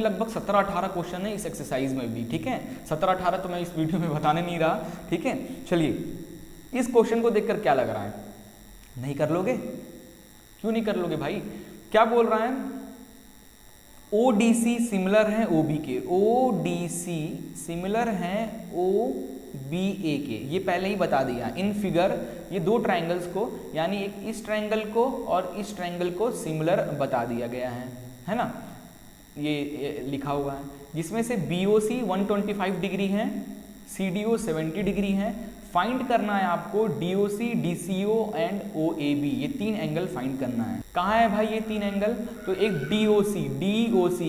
लगभग 17-18 क्वेश्चन है इस एक्सरसाइज में भी, ठीक है। 17-18 तो मैं इस वीडियो में बताने नहीं रहा, ठीक है। चलिए इस क्वेश्चन को देखकर क्या लग रहा है, नहीं कर लोगे? क्यों नहीं कर लोगे भाई? क्या बोल रहा है, ODC सिमिलर है OB के, ODC सिमिलर है OBA के, ये पहले ही बता दिया। इन फिगर ये दो ट्रायंगल्स को, यानी एक इस ट्रायंगल को और इस ट्रायंगल को सिमिलर बता दिया गया है ना, ये लिखा हुआ है, जिसमें से BOC 125 डिग्री है, CDO 70 डिग्री है। फाइंड करना है आपको DOC, DCO एंड OAB, ये तीन एंगल फाइंड करना है। कहाँ है भाई ये तीन एंगल? तो एक DOC,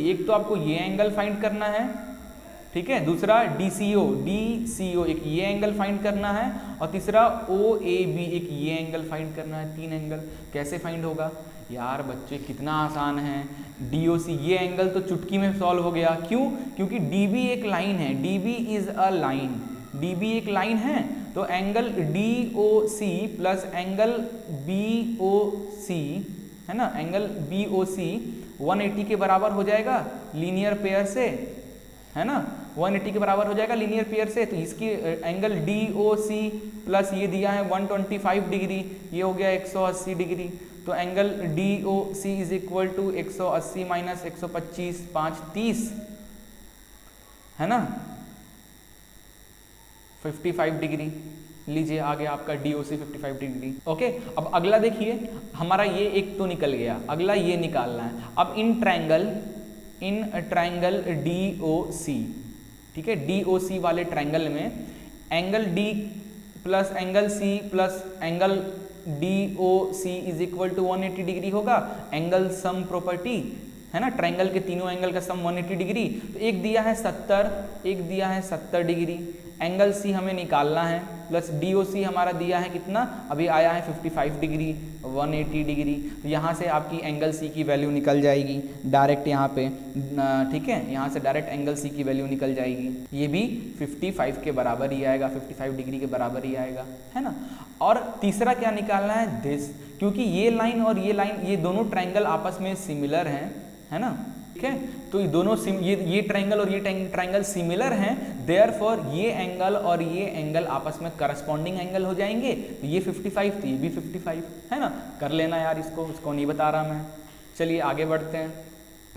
एक तो आपको ये एंगल फाइंड करना है, ठीक है, दूसरा DCO, एक ये एंगल फाइंड करना है, और तीसरा OAB, एक ये एंगल फाइंड करना है। तीन एंगल कैसे फाइंड होगा यार बच्चे, कितना आसान है। DOC ये एंगल तो चुटकी में सॉल्व हो गया, क्यों? क्योंकि DB एक लाइन है, DB is a line, DB एक लाइन है, तो angle DOC plus angle BOC, है ना, एंगल BOC 180 के बराबर हो जाएगा लीनियर पेयर से, है ना, 180 के बराबर हो जाएगा लीनियर पेयर से। तो इसकी एंगल DOC प्लस ये दिया है 125 डिग्री, ये हो गया 180 डिग्री। तो angle DOC is equal to 180 minus 125, 5 30, है ना, 55 डिग्री। लीजिए आगे आपका DOC 55 डिग्री। ओके अब अगला देखिए, हमारा ये एक तो निकल गया, अगला ये निकालना है। अब इन ट्रायंगल DOC, ठीक है, DOC वाले ट्रायंगल में angle D plus angle C plus angle D O C is equal to 180 degree होगा। एंगल सम प्रॉपर्टी है ना, ट्रायंगल के तीनों एंगल का सम 180 डिग्री, तो एक दिया है 70, एक दिया है 70 डिग्री। एंगल सी हमें निकालना है, प्लस डी ओ सी हमारा दिया है कितना, अभी आया है 55 डिग्री, 180 डिग्री। तो यहाँ से आपकी एंगल सी की वैल्यू निकल जाएगी डायरेक्ट यहाँ पे, ठीक है, यहाँ से डायरेक्ट एंगल सी की वैल्यू निकल जाएगी। ये भी 55 के बराबर ही आएगा, 55 डिग्री के बराबर ही आएगा, है ना। और तीसरा क्या निकालना है, दिस, क्योंकि ये लाइन और ये लाइन, ये दोनों ट्रायंगल आपस में सिमिलर हैं, है ना, ठीक है। तो ये दोनों ये ट्रायंगल और ये ट्रायंगल सिमिलर हैं, देयरफॉर ये एंगल और ये एंगल आपस में करस्पॉन्डिंग एंगल हो जाएंगे। तो ये 55, तो ये भी 55, है ना। कर लेना यार इसको नहीं बता रहा मैं। चलिए आगे बढ़ते हैं।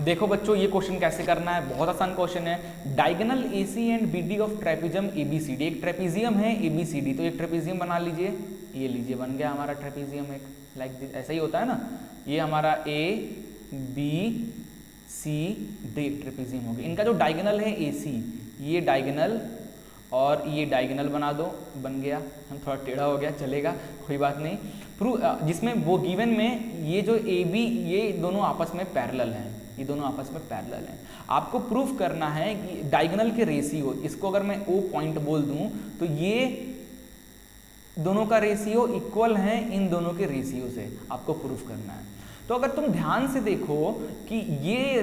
देखो बच्चों, ये क्वेश्चन कैसे करना है, बहुत आसान क्वेश्चन है। Diagonal AC and BD of trapezium ABCD, एक ट्रेपेजियम है ABCD, तो एक ट्रेपेजियम बना लीजिए, ये लीजिए बन गया हमारा ट्रेपेजियम एक, लाइक दिस, ऐसा ही होता है ना। ये हमारा ABCD ट्रेपेजियम हो गया। इनका जो डायगोनल है AC, ये डायगोनल और ये डायगोनल बना दो, बन गया। हम थोड़ा टेढ़ा हो गया, चलेगा, कोई बात नहीं। जिसमें वो गिवन में ये जो AB, ये दोनों आपस में पैरेलल हैं, ये दोनों आपस में पैरेलल हैं। आपको प्रूफ करना है कि डायगोनल के रेशियो, इसको अगर मैं O पॉइंट बोल दूं तो ये दोनों का रेशियो इक्वल है इन दोनों के रेशियो से, आपको प्रूफ करना है। तो अगर तुम ध्यान से देखो कि ये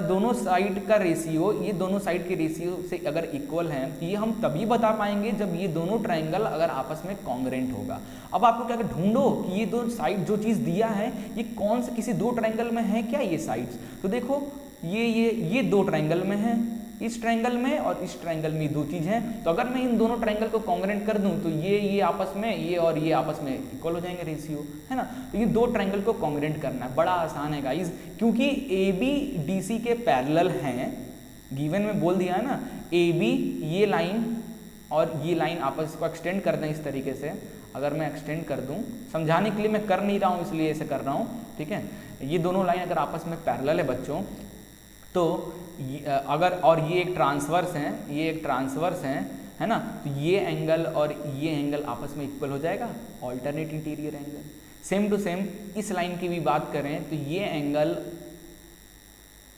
दोनों साइड का रेशियो, ये दोनों साइड के रेशियो से अगर इक्वल है, तो ये हम तभी बता पाएंगे जब ये दोनों ट्रायंगल अगर आपस में कॉन्ग्रेंट होगा। अब आपको क्या ढूंढो कि ये दो साइड जो चीज़ दिया है, ये कौन से किसी दो ट्रायंगल में है क्या ये साइड्स। तो देखो ये दो ट्रायंगल में है, इस ट्रायंगल में और इस ट्रायंगल में दो चीज हैं। तो अगर मैं इन दोनों ट्रायंगल को कॉन्ग्रेंट कर दूं तो ये आपस में, ये और ये आपस में इक्वल हो जाएंगे रेशियो, है ना। तो ये दो ट्रायंगल को कॉन्ग्रेंट करना है, बड़ा आसान है गाइस, क्योंकि ABDC के पैरेलल हैं। गिवन में बोल दिया है ना, AB ये लाइन और ये लाइन आपस को एक्सटेंड कर दें इस तरीके से। अगर मैं एक्सटेंड कर दूं, समझाने के लिए मैं कर नहीं रहा हूं इसलिए ऐसे कर रहा हूं, ठीक है। ये दोनों लाइन अगर आपस में पैरेलल है बच्चों, तो अगर, और ये एक ट्रांसवर्स हैं, ये एक ट्रांसवर्स हैं, है ना, तो ये एंगल और ये एंगल आपस में इक्वल हो जाएगा, alternate interior angle. Same to same इस लाइन की भी बात करें तो ये एंगल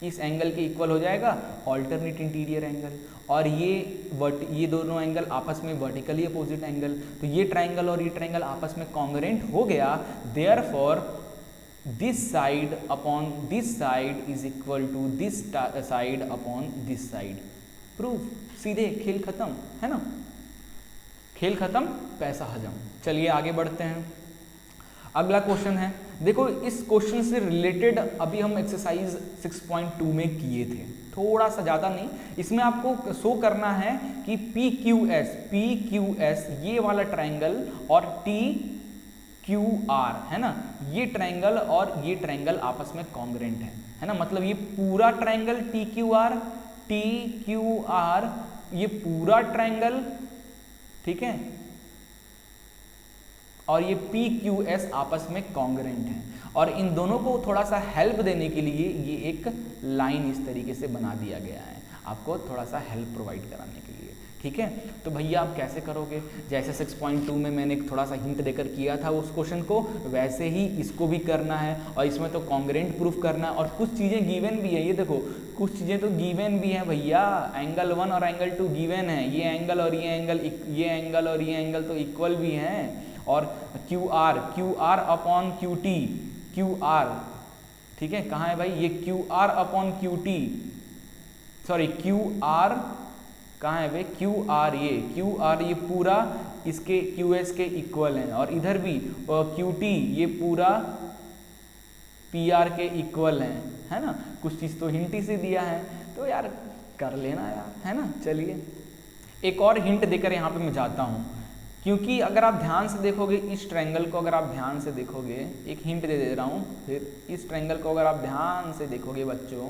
इस एंगल के इक्वल हो जाएगा, ऑल्टरनेट इंटीरियर एंगल। और ये दोनों एंगल आपस में वर्टिकली अपोजिट एंगल। तो ये ट्रायंगल और ये ट्रायंगल आपस में कॉन्ग्रेंट हो गया, therefore this side upon this side is equal to this side upon this side। Proof, सीधे खेल खत्म, है ना, खेल खत्म, पैसा हजम। चलिए आगे बढ़ते हैं। अगला क्वेश्चन है, देखो इस क्वेश्चन से रिलेटेड अभी हम एक्सरसाइज 6.2 में किए थे, थोड़ा सा ज़्यादा नहीं। इसमें आपको शो करना है कि PQS ये वाला ट्रायंगल और TQR, है ना, ये ट्रायंगल और ये ट्रायंगल आपस में कॉन्ग्रेंट है ना। मतलब ये पूरा ट्रायंगल TQR ये पूरा ट्रायंगल, ठीक है, और ये PQS आपस में कॉन्ग्रेंट है। और इन दोनों को थोड़ा सा हेल्प देने के लिए ये एक लाइन इस तरीके से बना दिया गया है, आपको थोड़ा सा हेल्प प्रोवाइड कराने के लिए, ठीक है। तो भैया आप कैसे करोगे, जैसे 6.2 में मैंने थोड़ा सा हिंट देकर किया था उस क्वेश्चन को, वैसे ही इसको भी करना है। और इसमें तो कॉन्ग्रेंट प्रूफ करना है, और कुछ चीज़ें गिवन भी है, ये देखो कुछ चीज़ें तो गिवन भी हैं भैया। एंगल 1 और एंगल 2 गिवन है, ये एंगल और ये एंगल तो इक्वल भी हैं। और QR अपॉन QR, ठीक है, कहाँ है भाई, ये QR upon QT, sorry QR कहाँ है भाई, QR ये पूरा इसके QS के इक्वल है। और इधर भी QT ये पूरा PR के इक्वल है ना। कुछ चीज़ तो हिंट ही से दिया है, तो यार कर लेना यार, है ना। चलिए एक और हिंट देकर यहाँ पे मैं जाता हूँ, क्योंकि अगर आप ध्यान से देखोगे इस ट्रायंगल को, अगर आप ध्यान से देखोगे, एक हिंट दे रहा हूँ, फिर इस ट्रायंगल को अगर आप ध्यान से देखोगे बच्चों,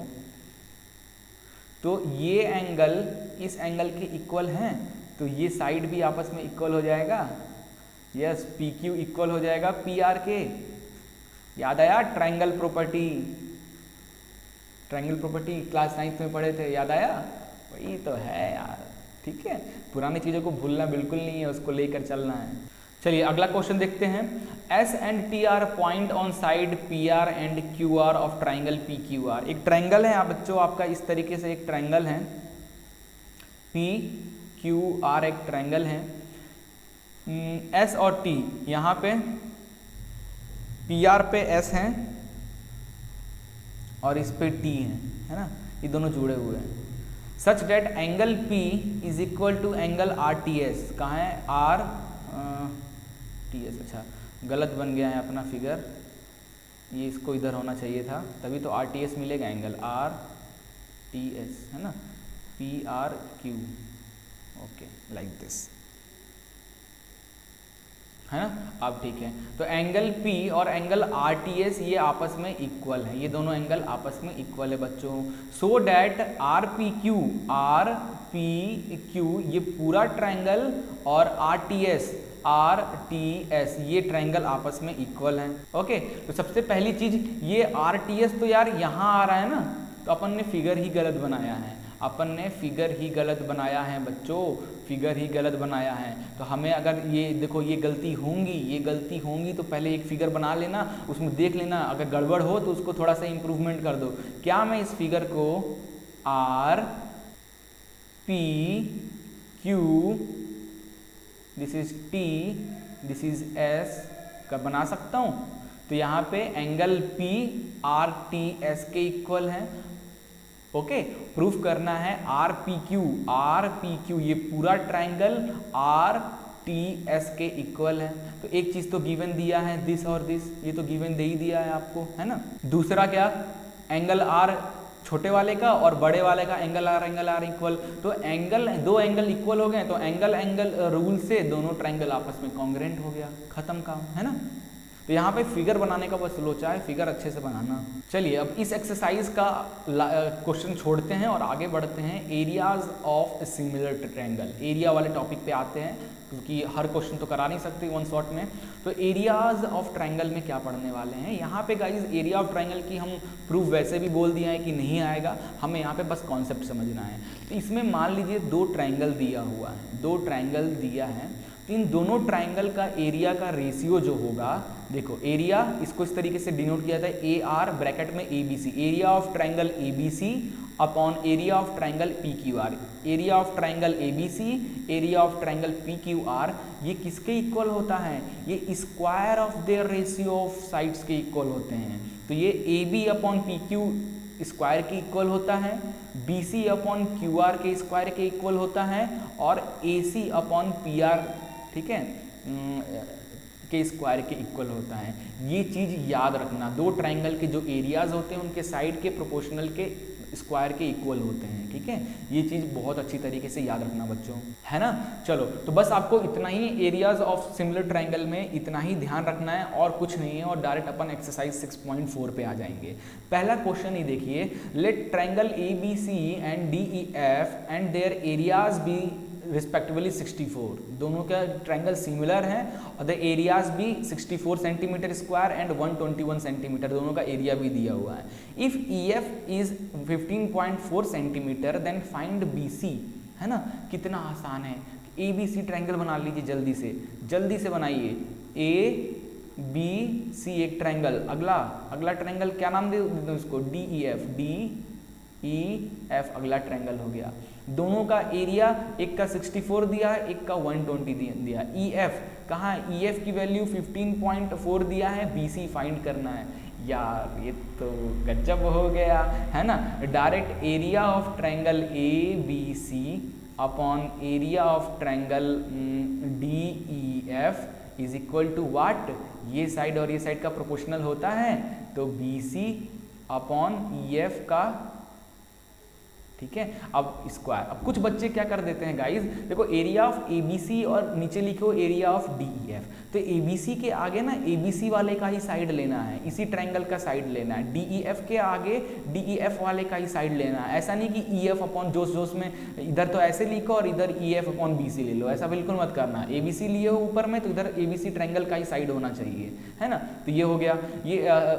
तो ये एंगल इस एंगल के इक्वल हैं, तो ये साइड भी आपस में इक्वल हो जाएगा। यस, PQ इक्वल हो जाएगा PR के। याद आया ट्रायंगल प्रॉपर्टी क्लास 9th में पढ़े थे, याद आया, वही तो है यार, ठीक है। पुरानी चीज़ों को भूलना बिल्कुल नहीं है, उसको लेकर चलना है। चलिए अगला क्वेश्चन देखते हैं। S and T R point on side P R and Q R of triangle P Q are. एक ट्राइंगल है आप बच्चों, आपका इस तरीके से एक ट्राइंगल है, पी क्यू आर एक ट्राइंगल है। एस और टी यहाँ पे पी आर पे एस है और इस पे टी है ना, ये दोनों जुड़े हुए हैं। Such that angle P is equal to angle R T S. कहाँ है? R T S. अच्छा गलत बन गया है अपना फिगर, ये इसको इधर होना चाहिए था, तभी तो आर टी एस मिलेगा। एंगल आर टी एस है ना, P R Q, okay like this है ना। अब ठीक है, तो एंगल P और एंगल RTS ये आपस में इक्वल है, ये दोनों एंगल आपस में इक्वल है बच्चों। सो डैट RPQ ये पूरा ट्रायंगल और RTS ये ट्रायंगल आपस में इक्वल है। ओके, तो सबसे पहली चीज ये RTS तो यार यहाँ आ रहा है ना, तो अपन ने फिगर ही गलत बनाया है, बच्चों, फिगर ही गलत बनाया है। तो हमें अगर ये देखो ये गलती होंगी तो पहले एक फिगर बना लेना, उसमें देख लेना, अगर गड़बड़ हो तो उसको थोड़ा सा इम्प्रूवमेंट कर दो। क्या मैं इस फिगर को R P Q, this is T, this is S का बना सकता हूँ? तो यहाँ पे angle P R T S के इक्वल है। ओके, प्रूफ करना है आर पी क्यू ये पूरा ट्राइंगल आर टी एस के इक्वल है। तो एक चीज तो गिवन दिया है, दिस और दिस, ये तो गिवन दे ही दिया है आपको, है ना। दूसरा क्या, एंगल आर छोटे वाले का और बड़े वाले का एंगल आर इक्वल। तो दो एंगल इक्वल हो गए, तो एंगल रूल से दोनों ट्राइंगल आपस में कॉन्ग्रुएंट हो गया, खत्म काम, है ना। तो यहाँ पे फिगर बनाने का बस लोचा है, फिगर अच्छे से बनाना। चलिए अब इस एक्सरसाइज का क्वेश्चन छोड़ते हैं और आगे बढ़ते हैं areas of similar triangle. Area वाले टॉपिक पे आते हैं, क्योंकि हर क्वेश्चन तो करा नहीं सकते वन शॉट में। तो एरियाज ऑफ ट्रायंगल में क्या पढ़ने वाले हैं यहाँ पे गाइज, एरिया ऑफ ट्रायंगल की हम प्रूफ वैसे भी बोल दिया है कि नहीं आएगा, हमें यहाँ पे बस कॉन्सेप्ट समझना है। तो इसमें मान लीजिए दो ट्रायंगल दिया हुआ है, दो ट्रायंगल दिया है, तो इन दोनों ट्राइंगल का एरिया का रेशियो जो होगा, देखो एरिया इसको इस तरीके से डिनोट किया जाता है ए आर ब्रैकेट में A B C, area of triangle A B C upon area of triangle P Q R. Area of triangle A B C, area of triangle P Q R, ये किसके इक्वल होता है? ये square of their ratio of sides के इक्वल होते हैं। तो ये A B upon P Q square के इक्वल होता है, B C upon Q R के स्क्वायर के इक्वल होता है, और ए सी अपॉन पी आर, ठीक है, के स्क्वायर के इक्वल होता है। ये चीज याद रखना, दो ट्राइंगल के जो एरियाज होते हैं उनके साइड के प्रोपोर्शनल के स्क्वायर के इक्वल होते हैं, ठीक है। ये चीज बहुत अच्छी तरीके से याद रखना बच्चों, है ना। चलो तो बस आपको इतना ही एरियाज ऑफ सिमिलर ट्राइंगल में इतना ही ध्यान रखना है और कुछ नहीं है, और डायरेक्ट अपन एक्सरसाइज 6.4 पे आ जाएंगे। पहला क्वेश्चन ही देखिए, let triangle A B C and D E F and their areas be respectively 64। दोनों का ट्रायंगल सिमिलर है और द एरियाज भी 64 सेंटीमीटर स्क्वायर एंड 121 सेंटीमीटर, दोनों का एरिया भी दिया हुआ है। If EF is 15.4 centimetre then find BC, है ना। कितना आसान है, ABC ट्रायंगल बना लीजिए जल्दी से बनाइए। ABC एक ट्रायंगल, अगला ट्रायंगल क्या नाम दे उसको, DEF अगला ट्रायंगल हो गया। दोनों का एरिया एक का 64 दिया है, एक का 120 दिया है। EF कहाँ है? EF की वैल्यू 15.4 दिया है, BC फाइंड करना है। यार ये तो गजब हो गया, है ना। Direct area of triangle ABC upon area of triangle DEF is equal to what? ये साइड और ये साइड का प्रोपोर्शनल होता है, तो BC अपॉन EF का, ठीक है। अब स्क्वायर, अब कुछ बच्चे क्या कर देते हैं गाइज, देखो एरिया ऑफ ABC और नीचे लिखो एरिया ऑफ DEF, तो ABC के आगे ना ABC वाले का ही साइड लेना है, इसी ट्रायंगल का साइड लेना है। DEF के आगे DEF वाले का ही साइड लेना है। ऐसा नहीं कि EF अपॉन जोश में इधर तो ऐसे लिखो और इधर EF अपॉन BC ले लो, ऐसा बिल्कुल मत करना। ABC लिए हो ऊपर में तो इधर ABC ट्रायंगल का ही साइड होना चाहिए, है ना। तो ये हो गया, ये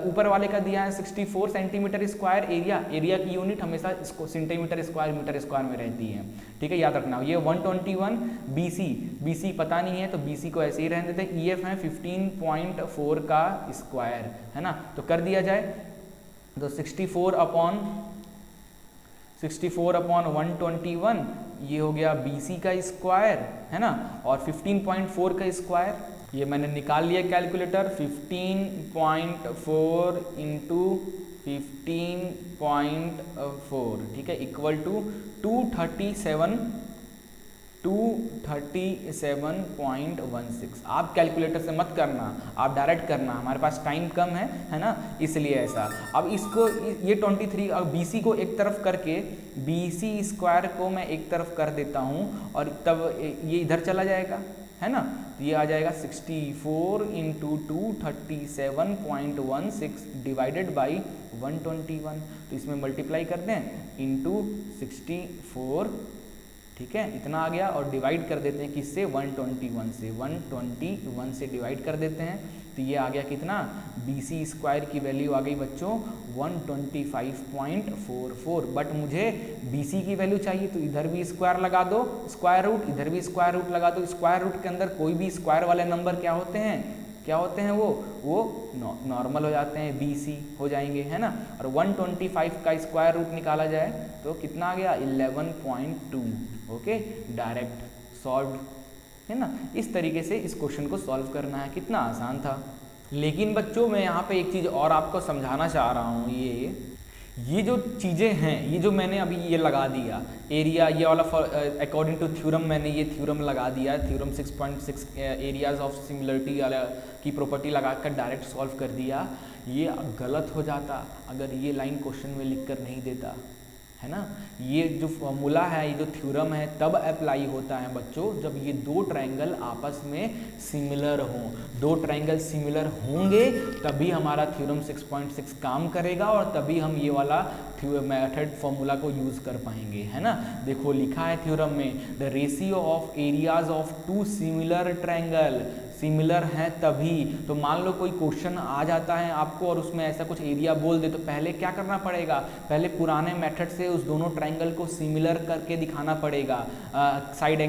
ऊपर वाले का दिया है 64 सेंटीमीटर स्क्वायर एरिया की यूनिट हमेशा इसको सेंटीमीटर मीटर स्क्वायर में रहती है, ठीक है, याद रखना। ये 121 BC पता नहीं है तो BC को ऐसे ही रहने देते हैं। EF है 15.4 का स्क्वायर, है ना, तो कर दिया जाए तो 64 अपॉन 121 ये हो गया BC का स्क्वायर, है ना, और 15.4 का स्क्वायर ये मैंने निकाल लिया कैलकुलेटर। 15.4 इंटू 15.4, ठीक है, इक्वल टू 237.16। आप कैलकुलेटर से मत करना, आप डायरेक्ट करना, हमारे पास टाइम कम है ना, इसलिए ऐसा। अब इसको ये 23 और BC को एक तरफ करके BC स्क्वायर को मैं एक तरफ कर देता हूँ और तब ये इधर चला जाएगा, है ना, तो ये आ जाएगा 64 इंटू 237.16 डिवाइडेड बाई 121। तो इसमें मल्टीप्लाई कर दें इंटू 64, ठीक है, इतना आ गया, और डिवाइड कर देते हैं किससे, 121 से डिवाइड कर देते हैं, तो ये आ गया कितना, BC स्क्वायर की वैल्यू आ गई बच्चों 125.44। बट मुझे BC की वैल्यू चाहिए तो इधर भी स्क्वायर लगा दो, स्क्वायर रूट, इधर भी स्क्वायर रूट लगा दो। स्क्वायर रूट के अंदर कोई भी स्क्वायर वाले नंबर क्या होते हैं वो नॉर्मल हो जाते हैं, BC हो जाएंगे, है ना। और 125 का स्क्वायर रूट निकाला जाए तो कितना आ गया, 11.2। ओके, डायरेक्ट सॉल्व, है ना। इस तरीके से इस क्वेश्चन को सॉल्व करना है, कितना आसान था। लेकिन बच्चों मैं यहाँ पे एक चीज़ और आपको समझाना चाह रहा हूँ, ये जो चीज़ें हैं, ये जो मैंने अभी ये लगा दिया एरिया, ये वाला अकॉर्डिंग टू थ्योरम मैंने ये थ्योरम लगा दिया, थ्योरम 6.6 एरियाज ऑफ सिमिलरिटी वाला की प्रॉपर्टी लगाकर डायरेक्ट सॉल्व कर दिया। ये गलत हो जाता अगर ये लाइन क्वेश्चन में लिख कर नहीं देता, है ना। ये जो फॉर्मूला है, ये जो थ्योरम है तब अप्लाई होता है बच्चों जब ये दो ट्रायंगल आपस में सिमिलर हों। दो ट्रायंगल सिमिलर होंगे तभी हमारा थ्योरम 6.6 काम करेगा और तभी हम ये वाला मेथड फॉर्मूला को यूज कर पाएंगे, है ना। देखो लिखा है थ्योरम में, the ratio of areas of two similar triangle, similar है तभी। तो मान लो कोई क्वेश्चन आ जाता है आपको और उसमें ऐसा कुछ एरिया बोल दे, तो पहले क्या करना पड़ेगा, पहले पुराने मेथड से उस दोनों ट्रायंगल को सिमिलर करके दिखाना पड़ेगा, साइड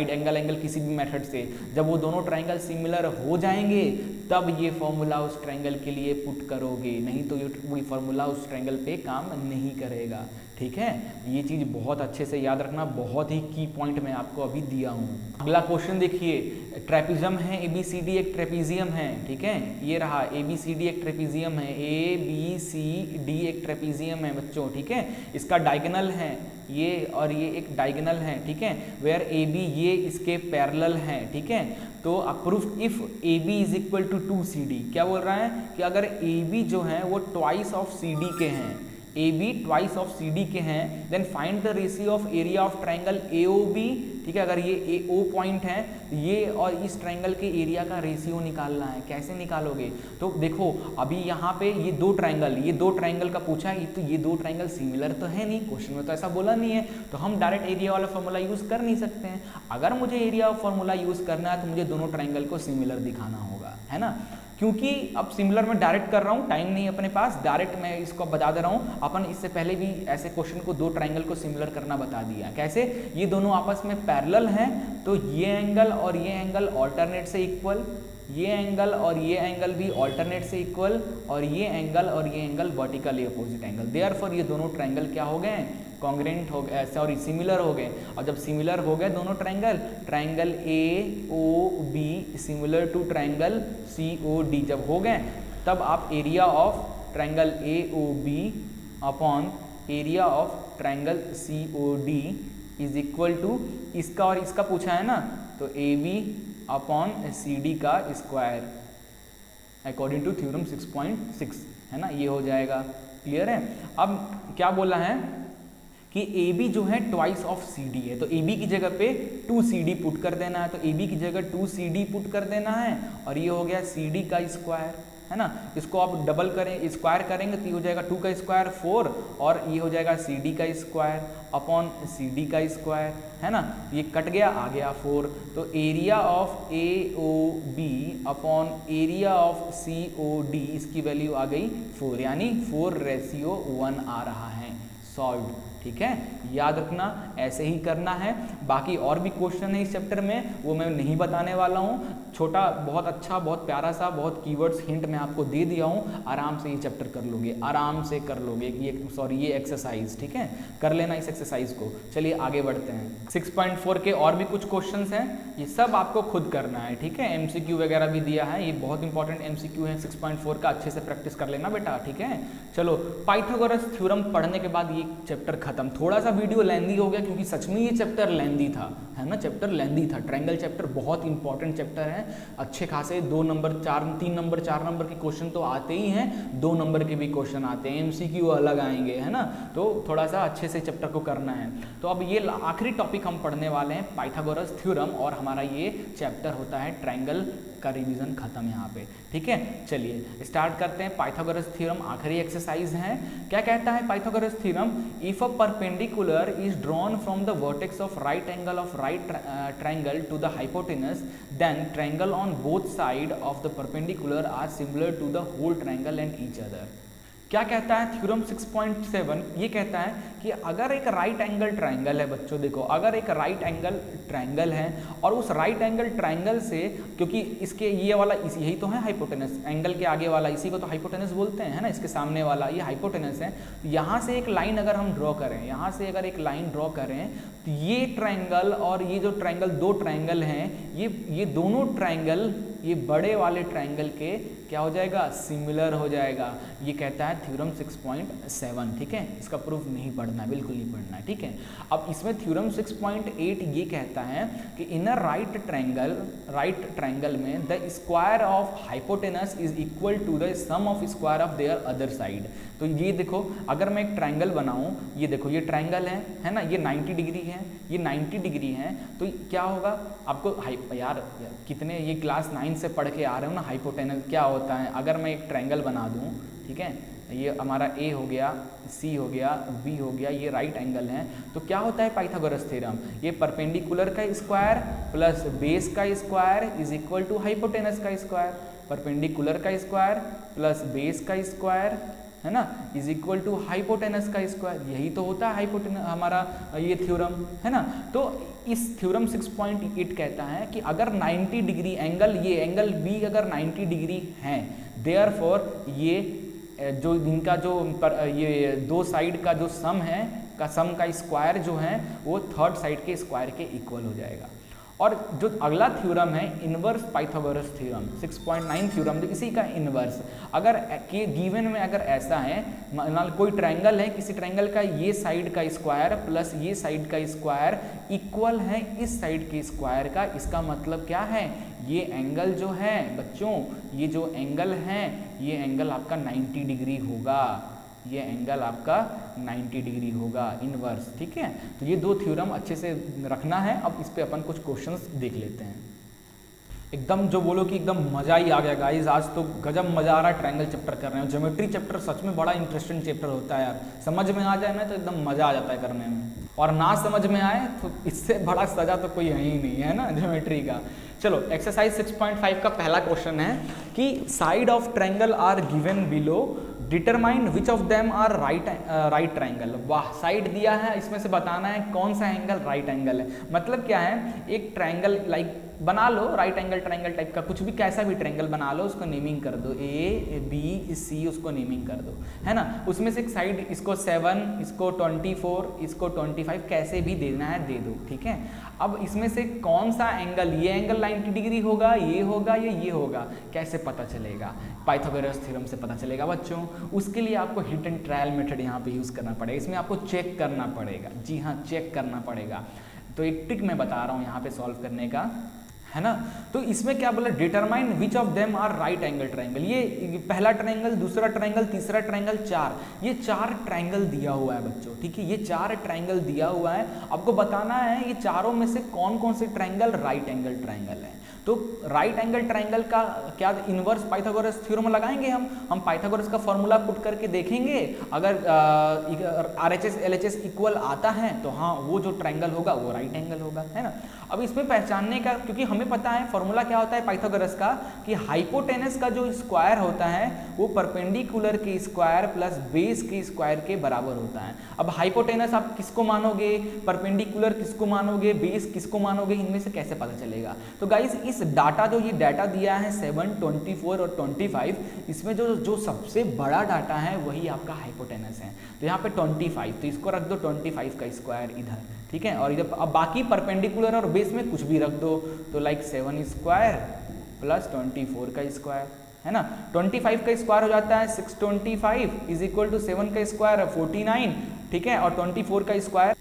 एंगल किसी भी मेथड से। जब वो दोनों ट्रायंगल सिमिलर हो जाएंगे तब ये फॉर्मूला उस ट्रायंगल के लिए पुट करोगे, नहीं तो ये फॉर्मूला उस ट्रायंगल पे काम नहीं करेगा, ठीक है। ये चीज़ बहुत अच्छे से याद रखना, बहुत ही की पॉइंट मैं आपको अभी दिया हूँ। अगला क्वेश्चन देखिए, ट्रेपिज्म है, ABCD एक ट्रेपिजियम है, ठीक है, ये रहा ABCD एक ट्रेपिजियम है, ABCD एक ट्रेपिजियम है बच्चों, ठीक है। इसका डायगोनल है ये और ये एक डायगोनल है, ठीक है, वेयर AB ये इसके पैरेलल है, ठीक है। तो proof if AB is equal to 2CD, क्या बोल रहा है कि अगर AB जो है वो ट्वाइस ऑफ CD के हैं, AB ट्वाइस ऑफ CD के हैं, then find the ratio of area of triangle AOB, ठीक है। अगर ये AO पॉइंट है, ये और इस ट्रायंगल के एरिया का रेशियो निकालना है। कैसे निकालोगे, तो देखो अभी यहाँ पे ये दो ट्रायंगल का पूछा है, तो ये दो ट्रायंगल सिमिलर तो है नहीं, क्वेश्चन में तो ऐसा बोला नहीं है, तो हम डायरेक्ट एरिया वाला फॉर्मूला यूज कर नहीं सकते हैं। अगर मुझे एरिया फॉर्मूला यूज करना है तो मुझे दोनों ट्रायंगल को सिमिलर दिखाना होगा, है ना। क्योंकि अब सिमिलर में डायरेक्ट कर रहा हूँ, टाइम नहीं अपने पास, डायरेक्ट मैं इसको बता दे रहा हूँ। अपन इससे पहले भी ऐसे क्वेश्चन को दो ट्रायंगल को सिमिलर करना बता दिया। कैसे, ये दोनों आपस में पैरेलल हैं तो ये एंगल और ये एंगल ऑल्टरनेट से इक्वल, ये एंगल और ये एंगल भी ऑल्टरनेट से इक्वल, और ये एंगल और ये angle vertically opposite angle. Therefore ये दोनों ट्रायंगल क्या हो गए, कॉन्ग्रेंट हो गए, सॉरी सिमिलर हो गए। और जब सिमिलर हो गए दोनों triangle, triangle AOB similar to triangle COD जब हो गए, तब आप area of triangle AOB upon area of triangle COD is equal to इसका और इसका पूछा है ना, तो AB अपॉन CD का स्क्वायर अकॉर्डिंग टू थ्योरम 6.6, है ना, ये हो जाएगा। क्लियर है। अब क्या बोला है कि AB जो है ट्वाइस ऑफ CD है, तो AB की जगह पे 2CD पुट कर देना है, तो AB की जगह 2CD पुट कर देना है, और ये हो गया CD का स्क्वायर, है ना। इसको आप डबल करें, स्क्वायर करेंगे तो ये हो जाएगा 2 का स्क्वायर 4, और ये हो जाएगा CD का स्क्वायर अपॉन CD का स्क्वायर, है ना। ये कट गया, आ गया 4, तो area of AOB upon area of COD इसकी वैल्यू आ गई 4, यानी 4:1 आ रहा है। सॉल्व, ठीक है, याद रखना, ऐसे ही करना है। बाकी और भी क्वेश्चन है इस चैप्टर में, वो मैं नहीं बताने वाला हूँ। छोटा बहुत अच्छा, बहुत प्यारा सा, बहुत कीवर्ड्स हिंट मैं आपको दे दिया हूँ, आराम से ये चैप्टर कर लोगे, आराम से कर लोगे। ये एक्सरसाइज, ठीक है, कर लेना इस एक्सरसाइज को। चलिए आगे बढ़ते हैं। 6.4 के और भी कुछ क्वेश्चंस हैं, ये सब आपको खुद करना है, ठीक है। एमसीक्यू वगैरह भी दिया है, ये बहुत इंपॉर्टेंट एमसीक्यू है 6.4 का, अच्छे से प्रैक्टिस कर लेना बेटा, ठीक है। चलो, पाइथागोरस थ्योरम पढ़ने के बाद ये चैप्टर खत्म। थोड़ा सा वीडियो लेंदी हो गया क्योंकि सच में ये चैप्टर लेंदी था, है ना, चैप्टर लेंदी था। ट्रायंगल चैप्टर बहुत इंपॉर्टेंट चैप्टर है, अच्छे खासे 2 नंबर 4 3 नंबर 4 नंबर के क्वेश्चन तो आते ही हैं, 2 नंबर के भी क्वेश्चन आते हैं, एमसीक्यू अलग आएंगे, है ना। तो थोड़ा सा अच्छे से चैप्टर को करना है। तो अब ये आखिरी टॉपिक हम पढ़ने वाले हैं, पाइथागोरस थ्योरम, और हमारा ये चैप्टर होता है ट्रायंगल का रिवीजन खत्म यहाँ पे, ठीक है। चलिए स्टार्ट करते हैं। पाइथागोरस थ्योरम आखिरी एक्सरसाइज है। क्या कहता है Pythagoras theorem? If a perpendicular is drawn from the vertex of right angle of right triangle to the hypotenuse, then triangle on both side of the perpendicular are similar to the whole triangle and each other. क्या कहता है theorem 6.7? ये कहता है कि अगर एक right angle triangle है बच्चों, देखो अगर एक राइट एंगल ट्रायंगल है और उस राइट एंगल ट्रायंगल से, क्योंकि इसके ये वाला यही तो है हाइपोटेनस, एंगल के आगे वाला इसी को तो हाइपोटेनस बोलते हैं, है ना, इसके सामने वाला ये हाइपोटेनस है। तो यहाँ से एक लाइन अगर हम ड्रॉ करें, यहाँ से अगर एक लाइन ड्रॉ करें, तो ये ट्रायंगल और ये जो ट्रायंगल, 2 ट्रायंगल हैं, ये दोनों ट्रायंगल ये बड़े वाले ट्रायंगल के क्या हो जाएगा? सिमिलर हो जाएगा। ये कहता है थ्योरम 6.7, ठीक है। इसका प्रूफ नहीं पढ़ना है, बिल्कुल नहीं पढ़ना है, ठीक है। अब इसमें थ्योरम 6.8 ये कहता है कि इन अ राइट ट्रायंगल में the square of hypotenuse is equal to the sum of square of their other side. तो ये देखो, अगर मैं एक ट्रायंगल बनाऊं, ये देखो ये ट्रायंगल है ना, ये 90 डिग्री है, ये 90 डिग्री है, तो क्या होगा आपको? यार कितने ये क्लास 9 से पढ़ के आ रहे हो ना, हाइपोटेनस क्या होता है। अगर मैं एक ट्रायंगल बना दूं, ठीक है, ये हमारा ए हो गया, सी हो गया, बी हो गया, ये राइट एंगल है, तो क्या होता है पाइथागोरस थ्योरम? ये परपेंडिकुलर का स्क्वायर प्लस बेस का square is equal to hypotenuse का स्क्वायर। परपेंडिकुलर का स्क्वायर प्लस बेस का स्क्वायर, है ना, इज इक्वल टू हाइपोटेनस का स्क्वायर। यही तो होता है हाइपोटेनस हमारा ये थ्योरम, है ना। तो इस थ्योरम 6.8 कहता है कि अगर 90 डिग्री एंगल, ये एंगल बी अगर 90 डिग्री है, देयरफॉर ये जो इनका जो ये 2 साइड का जो सम है, सम का स्क्वायर जो है वो 3rd साइड के स्क्वायर के इक्वल हो जाएगा। और जो अगला थ्योरम है इनवर्स पाइथागोरस थ्योरम 6.9 थ्योरम, इसी का इनवर्स। अगर के गिवन में अगर ऐसा है, मान कोई ट्रायंगल है, किसी ट्रायंगल का ये साइड का स्क्वायर प्लस ये साइड का स्क्वायर इक्वल है इस साइड के स्क्वायर का, इसका मतलब क्या है? ये एंगल जो है बच्चों, ये जो एंगल है, ये एंगल आपका 90 डिग्री होगा, ये एंगल आपका 90 डिग्री होगा, इनवर्स, ठीक है। तो ये 2 थ्योरम अच्छे से रखना है। अब इस पे अपन कुछ क्वेश्चंस देख लेते हैं। एकदम जो बोलो कि एकदम मजा ही आ गया गाइस, आज तो गजब मजा आ रहा है। ट्रायंगल चैप्टर कर रहे हो, ज्योमेट्री चैप्टर सच में बड़ा इंटरेस्टिंग चैप्टर होता है यार। समझ में आ जाए ना तो एकदम मजा आ जाता है करने में, और ना समझ में आए तो इससे बड़ा सजा तो कोई है ही नहीं, है ना, ज्योमेट्री का। चलो एक्सरसाइज 6.5 का पहला क्वेश्चन है कि side of triangle are given below, determine which of them are right triangle. वाह, साइड दिया है, इसमें से बताना है कौन सा एंगल राइट एंगल है। मतलब क्या है, एक ट्रायंगल लाइक बना लो, राइट एंगल ट्रायंगल टाइप का कुछ भी, कैसा भी ट्रायंगल बना लो, उसको नेमिंग कर दो, ए बी सी, उसको नेमिंग कर दो, है ना। उसमें से एक साइड इसको 7, इसको 24, इसको 25, कैसे भी देना है दे दो, ठीक है। अब इसमें से कौन सा एंगल, ये एंगल 90 डिग्री होगा, ये होगा या ये होगा, कैसे पता चलेगा? पाइथागोरस थ्योरम से पता चलेगा बच्चों। उसके लिए आपको हिट एंड ट्रायल मेथड यहाँ पे यूज़ करना पड़ेगा, इसमें आपको चेक करना पड़ेगा, जी हाँ चेक करना पड़ेगा। तो एक ट्रिक मैं बता रहा हूँ यहाँ पे सॉल्व करने का, है ना। तो इसमें क्या बोला, determine which of them are right angle triangle. ये पहला ट्रायंगल, दूसरा ट्रायंगल, तीसरा ट्रायंगल, 4, ये 4 ट्रायंगल दिया हुआ है बच्चों, ठीक है। ये 4 ट्रायंगल दिया हुआ है, आपको बताना है ये चारों में से कौन कौन से ट्रायंगल राइट एंगल ट्रायंगल है। तो राइट एंगल ट्रायंगल का क्या इनवर्स पाइथागोरस थ्योरम लगाएंगे हम पाइथागोरस का फॉर्मूला पुट करके देखेंगे। अगर RHS LHS इक्वल आता है तो हाँ वो जो ट्रायंगल होगा वो राइट एंगल होगा, है ना। अब इसमें पहचानने का, क्योंकि हमें हमें पता है फॉर्मूला क्या होता है पाइथागोरस का, कि हाइपोटेनस का जो स्क्वायर होता है वो परपेंडिकुलर के स्क्वायर प्लस बेस के स्क्वायर के बराबर होता है। अब हाइपोटेनस आप किसको मानोगे, परपेंडिकुलर किसको मानोगे, बेस किसको मानोगे, इनमें से कैसे पता चलेगा। तो गाइस इस डाटा जो ये डाटा दिया है 7, 24 और 25, इसमें जो सबसे बड़ा डाटा है वही आपका हाइपोटेनस है। तो यहाँ पे 25, तो इसको रख दो 25 का स्क्वायर इधर, ठीक है, और इधर अब बाकी परपेंडिकुलर और बेस में कुछ भी रख दो, तो लाइक 7 स्क्वायर प्लस 24 का स्क्वायर, है ना। 25 का स्क्वायर हो जाता है 625 इज इक्वल टू 7 का स्क्वायर 49, ठीक है, और 24 का स्क्वायर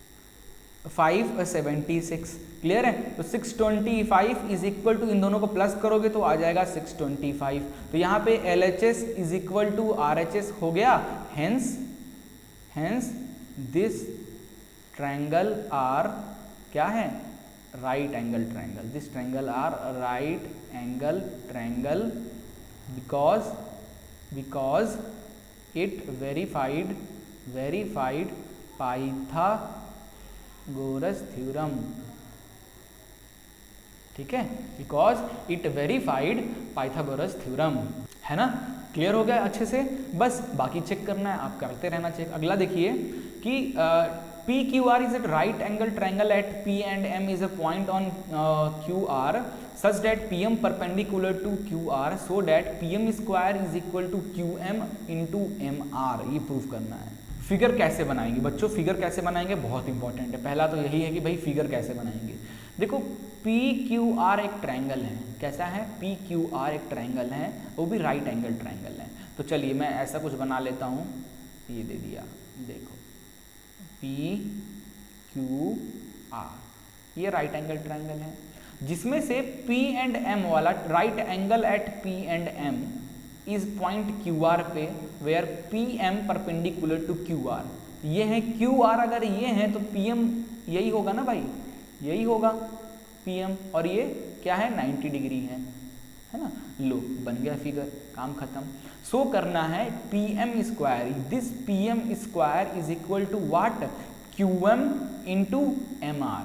576, क्लियर है। तो 625 इज इक्वल टू, इन दोनों को प्लस करोगे तो आ जाएगा 625। तो यहाँ पे LHS is equal to RHS हो गया, हेंस दिस ट्रायंगल आर क्या है, right angle triangle, this triangle are right angle triangle because it verified Pythagoras theorem, ठीक है, because it verified Pythagoras theorem, है ना। क्लियर हो गया अच्छे से, बस बाकी चेक करना है, आप करते रहना चेक। अगला देखिए कि PQR is a right angle triangle at P and M is a point on QR such that PM perpendicular to QR so that PM square is equal to QM into MR, ये proof करना है। Figure कैसे बनाएंगे बच्चों, figure कैसे बनाएंगे बहुत important है। पहला तो यही है कि भाई फिगर कैसे बनाएंगे। देखो PQR एक ट्रायंगल है, कैसा है, PQR एक ट्रायंगल है, वो भी राइट एंगल ट्रायंगल है। तो चलिए मैं ऐसा कुछ बना लेता हूँ, ये दे दिया, देखो PQR, ये राइट एंगल ट्रायंगल है, जिसमें से P एंड M वाला right angle at P and M is point QR पे, where PM perpendicular to QR, ये है QR, अगर ये है तो PM यही होगा ना भाई, यही होगा PM, और ये क्या है 90 डिग्री है ना। लो बन गया फिगर, काम खत्म। सो करना है PM square, this PM square is equal to what, QM into MR,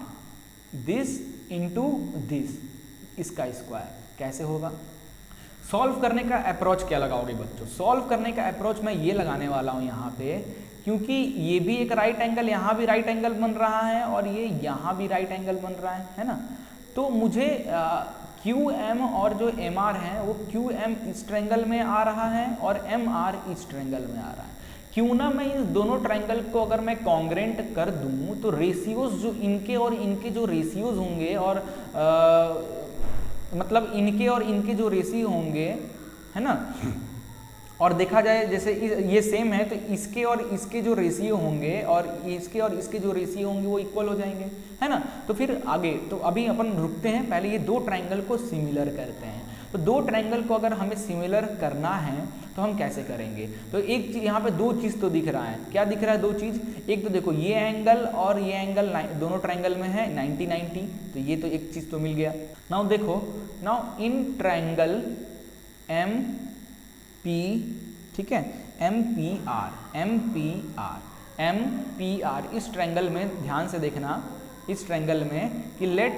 this into this, इसका स्क्वायर कैसे होगा। सॉल्व करने का अप्रोच क्या लगाओगे बच्चों, सॉल्व करने का अप्रोच मैं ये लगाने वाला हूँ यहाँ पे, क्योंकि ये भी एक राइट एंगल, यहाँ भी राइट एंगल बन रहा है और ये यहाँ भी राइट एंगल बन रहा है ना। तो मुझे QM और जो MR है वो QM इस ट्रायंगल में आ रहा है और MR इस ट्रायंगल में आ रहा है। क्यों ना मैं इस दोनों ट्रायंगल को अगर मैं कॉन्ग्रेंट कर दूं तो रेशियोज जो इनके और इनके जो रेशियोज होंगे, और मतलब इनके और इनके जो रेशियो होंगे, है ना, और देखा जाए जैसे ये सेम है तो इसके और इसके जो रेशियो होंगे और इसके और इसके जो रेशियो होंगे वो इक्वल हो जाएंगे, है ना। तो फिर आगे, तो अभी अपन रुकते हैं, पहले ये दो ट्रायंगल को सिमिलर करते हैं। तो दो ट्रायंगल को अगर हमें सिमिलर करना है तो हम कैसे करेंगे। तो एक चीज यहाँ पे, दो चीज़ तो दिख रहा है, क्या दिख रहा है, दो चीज़। एक तो देखो ये एंगल और ये एंगल दोनों ट्रायंगल में है 90-90, तो ये तो एक चीज़ तो मिल गया। नाउ देखो, नाउ इन ट्रायंगल MP, ठीक है, MPR, इस ट्रायंगल में ध्यान से देखना, इस ट्रायंगल में कि let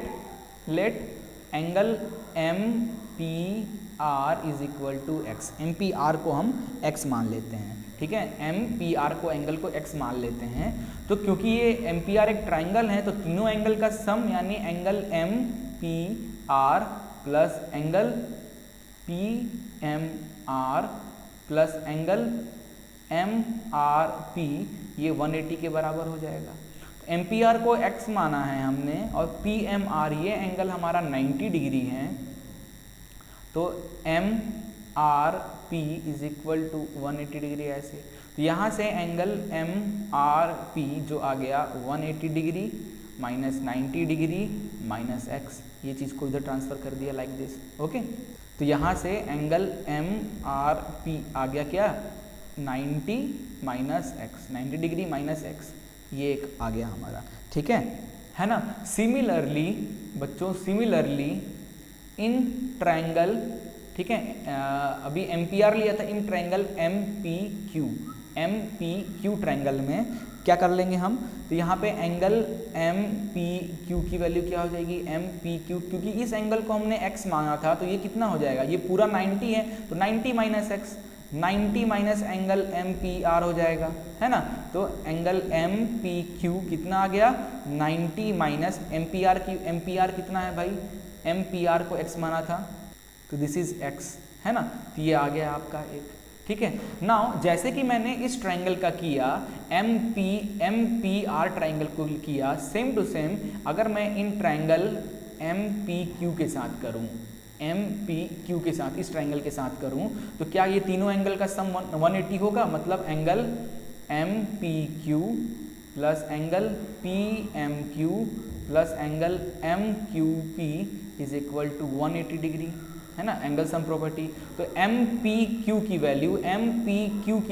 angle MPR is equal to x, MPR को हम x मान लेते हैं, ठीक है, MPR को एंगल को x मान लेते हैं। तो क्योंकि ये MPR एक ट्रायंगल है तो तीनों एंगल का सम यानी angle MPR plus angle PMR plus angle MRP, ये 180 के बराबर हो जाएगा। तो MPR को x माना है हमने और PMR ये एंगल हमारा 90 डिग्री है, तो MRP is equal to 180 degree ऐसे। तो यहाँ से एंगल MRP जो आ गया 180 degree minus 90 degree minus x, ये चीज़ को इधर ट्रांसफर कर दिया लाइक दिस, ओके। तो यहाँ से एंगल MRP आ गया क्या, 90 minus x, 90 degree minus x, ये एक आ गया हमारा, ठीक है ना। सिमिलरली बच्चों, सिमिलरली इन ट्रायंगल, ठीक है, अभी MPR लिया था, इन ट्रायंगल MPQ ट्रायंगल में क्या कर लेंगे हम, तो यहाँ पे एंगल एम पी क्यू की वैल्यू क्या हो जाएगी, एम पी क्यू, क्योंकि इस एंगल को हमने x माना था तो ये कितना हो जाएगा, ये पूरा 90 है तो 90 minus x, 90 minus angle M P R हो जाएगा, है ना। तो एंगल एम पी क्यू कितना आ गया, 90 माइनस एम पी आर की, एम पी आर कितना है भाई, एम पी आर को x माना था तो दिस इज x, है ना। तो ये आ गया आपका एक, ठीक है। नाउ जैसे कि मैंने इस ट्रायंगल का किया, एम पी आर ट्रायंगल को किया, सेम टू सेम अगर मैं in triangle M P Q के साथ करूं, एम पी क्यू के साथ, इस ट्रायंगल के साथ करूं, तो क्या ये तीनों एंगल का सम 180 होगा, मतलब angle M P Q plus angle P M Q plus angle M Q P is equal to 180 degree, है ना, एंगल सम प्रॉपर्टी। तो एम पी क्यू की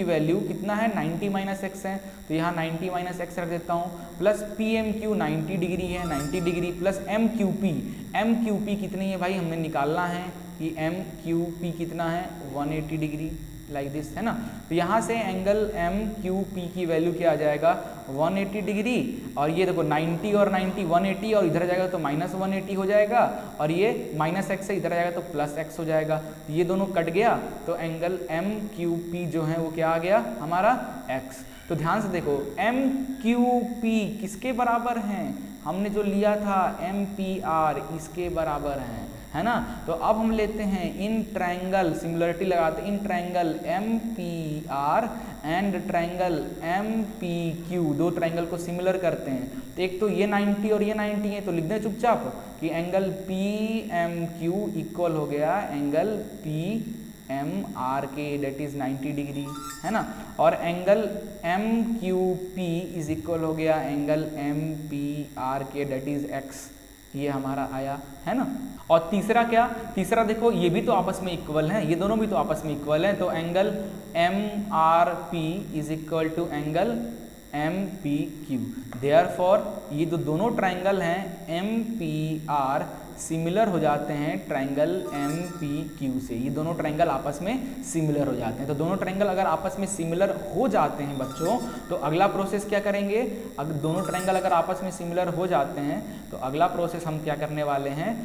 वैल्यू कितना है, 90 माइनस एक्स है, तो यहाँ 90 माइनस एक्स रख देता हूँ, plus P M Q 90 degree है, 90 degree plus M Q P कितनी है भाई, हमें निकालना है कि एम क्यू पी कितना है, 180 डिग्री, लाइक दिस, है ना। तो यहाँ से एंगल एम क्यू पी की वैल्यू क्या आ जाएगा, 180 डिग्री, और ये देखो 90 और 90 180, और इधर जाएगा तो माइनस 180 हो जाएगा, और ये माइनस एक्स है, इधर जाएगा तो प्लस एक्स हो जाएगा, तो ये दोनों कट गया, तो एंगल एम क्यू पी जो है वो क्या आ गया हमारा, एक्स। तो ध्यान से देखो, एम क्यू पी किसके बराबर हैं, हमने जो लिया था एम पी आर इसके बराबर है ना। तो अब हम लेते हैं इन ट्रायंगल, सिमिलरिटी लगाते हैं, in triangle M P R and triangle M P Q, दो ट्रायंगल को सिमिलर करते हैं। तो एक तो ये 90 और ये 90 है, तो लिख दें चुपचाप कि angle P M Q equal हो गया एंगल पी एम आर के, डेट इज 90 डिग्री, है ना। और angle M Q P is equal हो गया एंगल एम पी आर के, डेट इज एक्स, ये हमारा आया, है ना। और तीसरा क्या, तीसरा देखो ये भी तो आपस में इक्वल हैं, ये दोनों भी तो आपस में इक्वल हैं, तो angle M R P is equal to angle M P Q. Therefore ये जो दोनों ट्रायंगल हैं एम पी आर सिमिलर हो जाते हैं ट्रायंगल एम पी क्यू से, ये दोनों ट्रायंगल आपस में सिमिलर हो जाते हैं। तो दोनों ट्रायंगल अगर आपस में सिमिलर हो जाते हैं बच्चों, तो अगला प्रोसेस क्या करेंगे, अगर दोनों ट्रायंगल अगर आपस में सिमिलर हो जाते हैं तो अगला प्रोसेस हम क्या करने वाले हैं,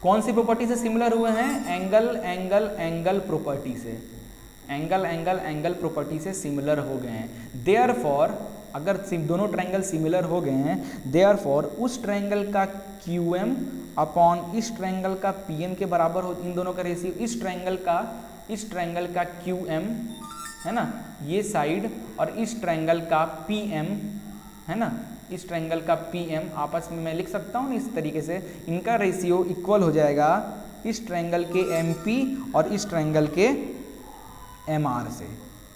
कौन सी प्रॉपर्टी से सिमिलर हुए हैं, एंगल प्रॉपर्टी से, एंगल प्रॉपर्टी से सिमिलर हो गए हैं। देयरफॉर अगर दोनों ट्रायंगल सिमिलर हो गए हैं, देयरफॉर उस ट्रायंगल का QM अपॉन इस ट्रायंगल का PM के बराबर हो, इन दोनों का रेशियो, इस ट्रायंगल का QM, है ना, ये साइड, और इस ट्रायंगल का PM, है ना, इस ट्रायंगल का PM आपस में मैं लिख सकता हूँ इस तरीके से, इनका रेशियो इक्वल हो जाएगा इस ट्रायंगल के MP और इस ट्रायंगल के MR से,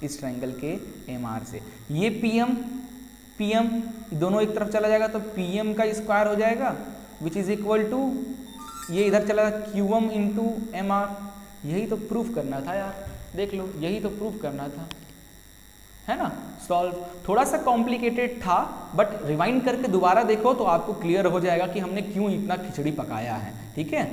इस ट्रायंगल के MR से। ये PM दोनों एक तरफ चला जाएगा तो PM का स्क्वायर हो जाएगा, विच इज इक्वल टू, ये इधर चला QM इंटू MR। यही तो प्रूफ करना था यार, देख लो, यही तो प्रूफ करना था, है ना। सॉल्व थोड़ा सा कॉम्प्लिकेटेड था, बट रिवाइंड करके दोबारा देखो तो आपको क्लियर हो जाएगा कि हमने क्यों इतना खिचड़ी पकाया है, ठीक है।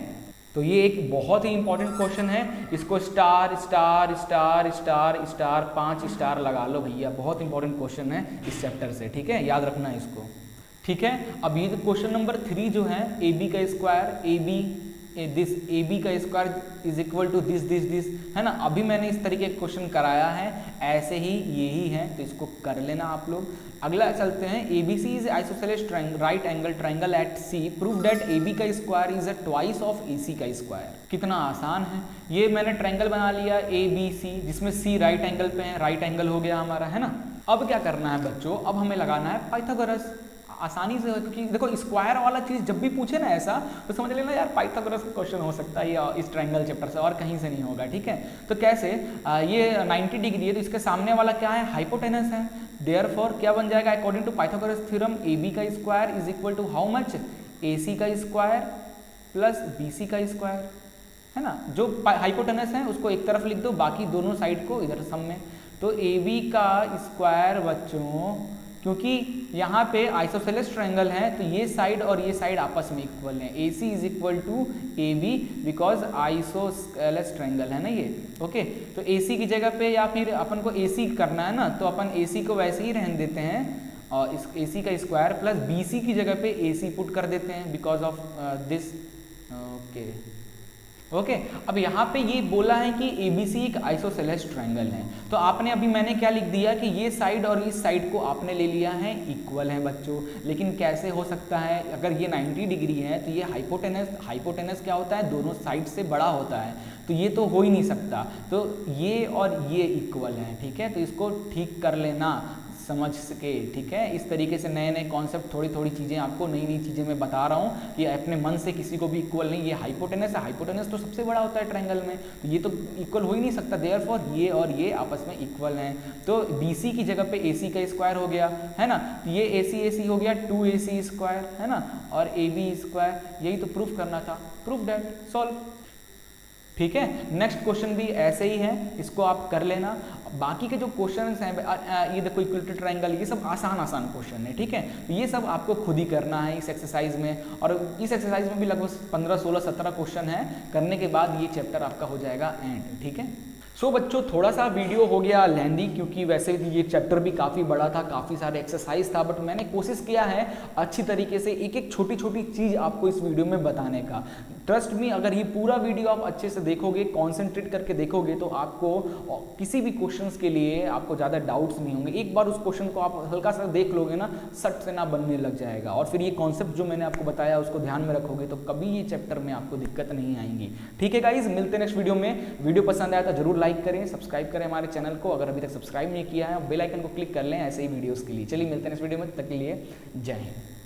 तो ये एक बहुत ही इंपॉर्टेंट क्वेश्चन है, इसको star star star star star 5 star लगा लो भैया, बहुत इंपॉर्टेंट क्वेश्चन है इस चैप्टर से, ठीक है, याद रखना इसको, ठीक है। अब ये क्वेश्चन नंबर 3 जो है, AB का स्क्वायर, AB का square is equal to this, है ना। अभी मैंने इस तरीके का क्वेश्चन कराया है, ऐसे ही यही है, तो इसको कर लेना आप लोग। अगला चलते हैं, ABC is isosceles right angle triangle eight C, prove that AB का square is a twice of AC का स्क्वायर। कितना आसान है, ये मैंने ट्रायंगल बना लिया ABC, जिसमें C राइट एंगल पे है, राइट एंगल हो गया हमारा, है ना। अब क्या करना है बच्चों, अब हमें लगाना है पाइथागोरस, आसानी से, क्योंकि देखो स्क्वायर वाला चीज़ जब भी पूछे ना ऐसा, तो समझ लेना यार पाइथागोरस का क्वेश्चन हो सकता है या इस ट्रायंगल चैप्टर से, और कहीं से नहीं होगा, ठीक है। तो कैसे, ये 90 डिग्री है, तो इसके सामने वाला क्या है, हाइपोटेनस है। देयरफॉर क्या बन जाएगा, according to Pythagoras theorem, AB का square is equal to how much, AC का स्क्वायर प्लस BC का स्क्वायर, है ना। जो हाइपोटेनस है उसको एक तरफ लिख दो, बाकी दोनों साइड को इधर सम में। तो AB का स्क्वायर बच्चों क्योंकि यहाँ पे आइसोसेलेस ट्रायंगल है तो ये साइड और ये साइड आपस में इक्वल है, AC is equal to AB because isosceles triangle है ना ये। ओके, तो AC की जगह पे या फिर अपन को AC करना है ना, तो अपन AC को वैसे ही रहने देते हैं और इस AC का स्क्वायर प्लस BC की जगह पे AC पुट कर देते हैं बिकॉज ऑफ दिस। ओके, अब यहाँ पे ये बोला है कि ABC एक आइसोसेलेस ट्रायंगल है, तो आपने अभी मैंने क्या लिख दिया कि ये साइड और इस साइड को आपने ले लिया है इक्वल है बच्चों। लेकिन कैसे हो सकता है, अगर ये 90 डिग्री है तो ये हाइपोटेनस क्या होता है, दोनों साइड से बड़ा होता है, तो ये तो हो ही नहीं सकता। तो ये और ये इक्वल है, ठीक है, तो इसको ठीक कर लेना समझ सके, ठीक है। इस तरीके से नए नए कॉन्सेप्ट, थोड़ी थोड़ी चीज़ें आपको, नई नई चीज़ें मैं बता रहा हूँ कि अपने मन से किसी को भी इक्वल नहीं। ये हाइपोटेनस है, हाइपोटेनस तो सबसे बड़ा होता है ट्रायंगल में, तो ये तो इक्वल हो ही नहीं सकता। देयरफॉर ये और ये आपस में इक्वल हैं। तो BC की जगह पे AC का स्क्वायर हो गया है ना, तो ये AC हो गया 2AC स्क्वायर है ना, और AB स्क्वायर, यही तो प्रूफ करना था। प्रूफ दैट, सॉल्व, ठीक है। नेक्स्ट क्वेश्चन भी ऐसे ही है, इसको आप कर लेना। बाकी के जो क्वेश्चन हैं, ये देखो इक्वल टू ट्रायंगल, ये सब आसान क्वेश्चन है, ठीक है। तो ये सब आपको खुद ही करना है इस एक्सरसाइज में, और इस एक्सरसाइज में भी लगभग 15, 16, 17 क्वेश्चन है। करने के बाद ये चैप्टर आपका हो जाएगा एंड, ठीक है। सो बच्चों, थोड़ा सा वीडियो हो गया लेंदी, क्योंकि वैसे ये चैप्टर भी काफ़ी बड़ा था, काफ़ी सारे एक्सरसाइज था, बट मैंने कोशिश किया है अच्छी तरीके से एक एक छोटी छोटी चीज़ आपको इस वीडियो में बताने का। ट्रस्ट मी, अगर ये पूरा वीडियो आप अच्छे से देखोगे, कॉन्सेंट्रेट करके देखोगे, तो आपको किसी भी क्वेश्चंस के लिए आपको ज़्यादा डाउट्स नहीं होंगे। एक बार उस क्वेश्चन को आप हल्का सा देख लोगे ना, सट से ना बनने लग जाएगा, और फिर ये कॉन्सेप्ट जो मैंने आपको बताया उसको ध्यान में रखोगे तो कभी ये चैप्टर में आपको दिक्कत नहीं आएंगी, ठीक है गाइज। मिलते हैं नेक्स्ट वीडियो में। वीडियो पसंद आया तो जरूर लाइक करें, सब्सक्राइब करें हमारे चैनल को, अगर अभी तक सब्सक्राइब नहीं किया है बेल आइकन को क्लिक कर लें ऐसे ही वीडियोस के लिए। चलिए मिलते हैं नेक्स्ट वीडियो में, तब तक के लिए जय हिंद।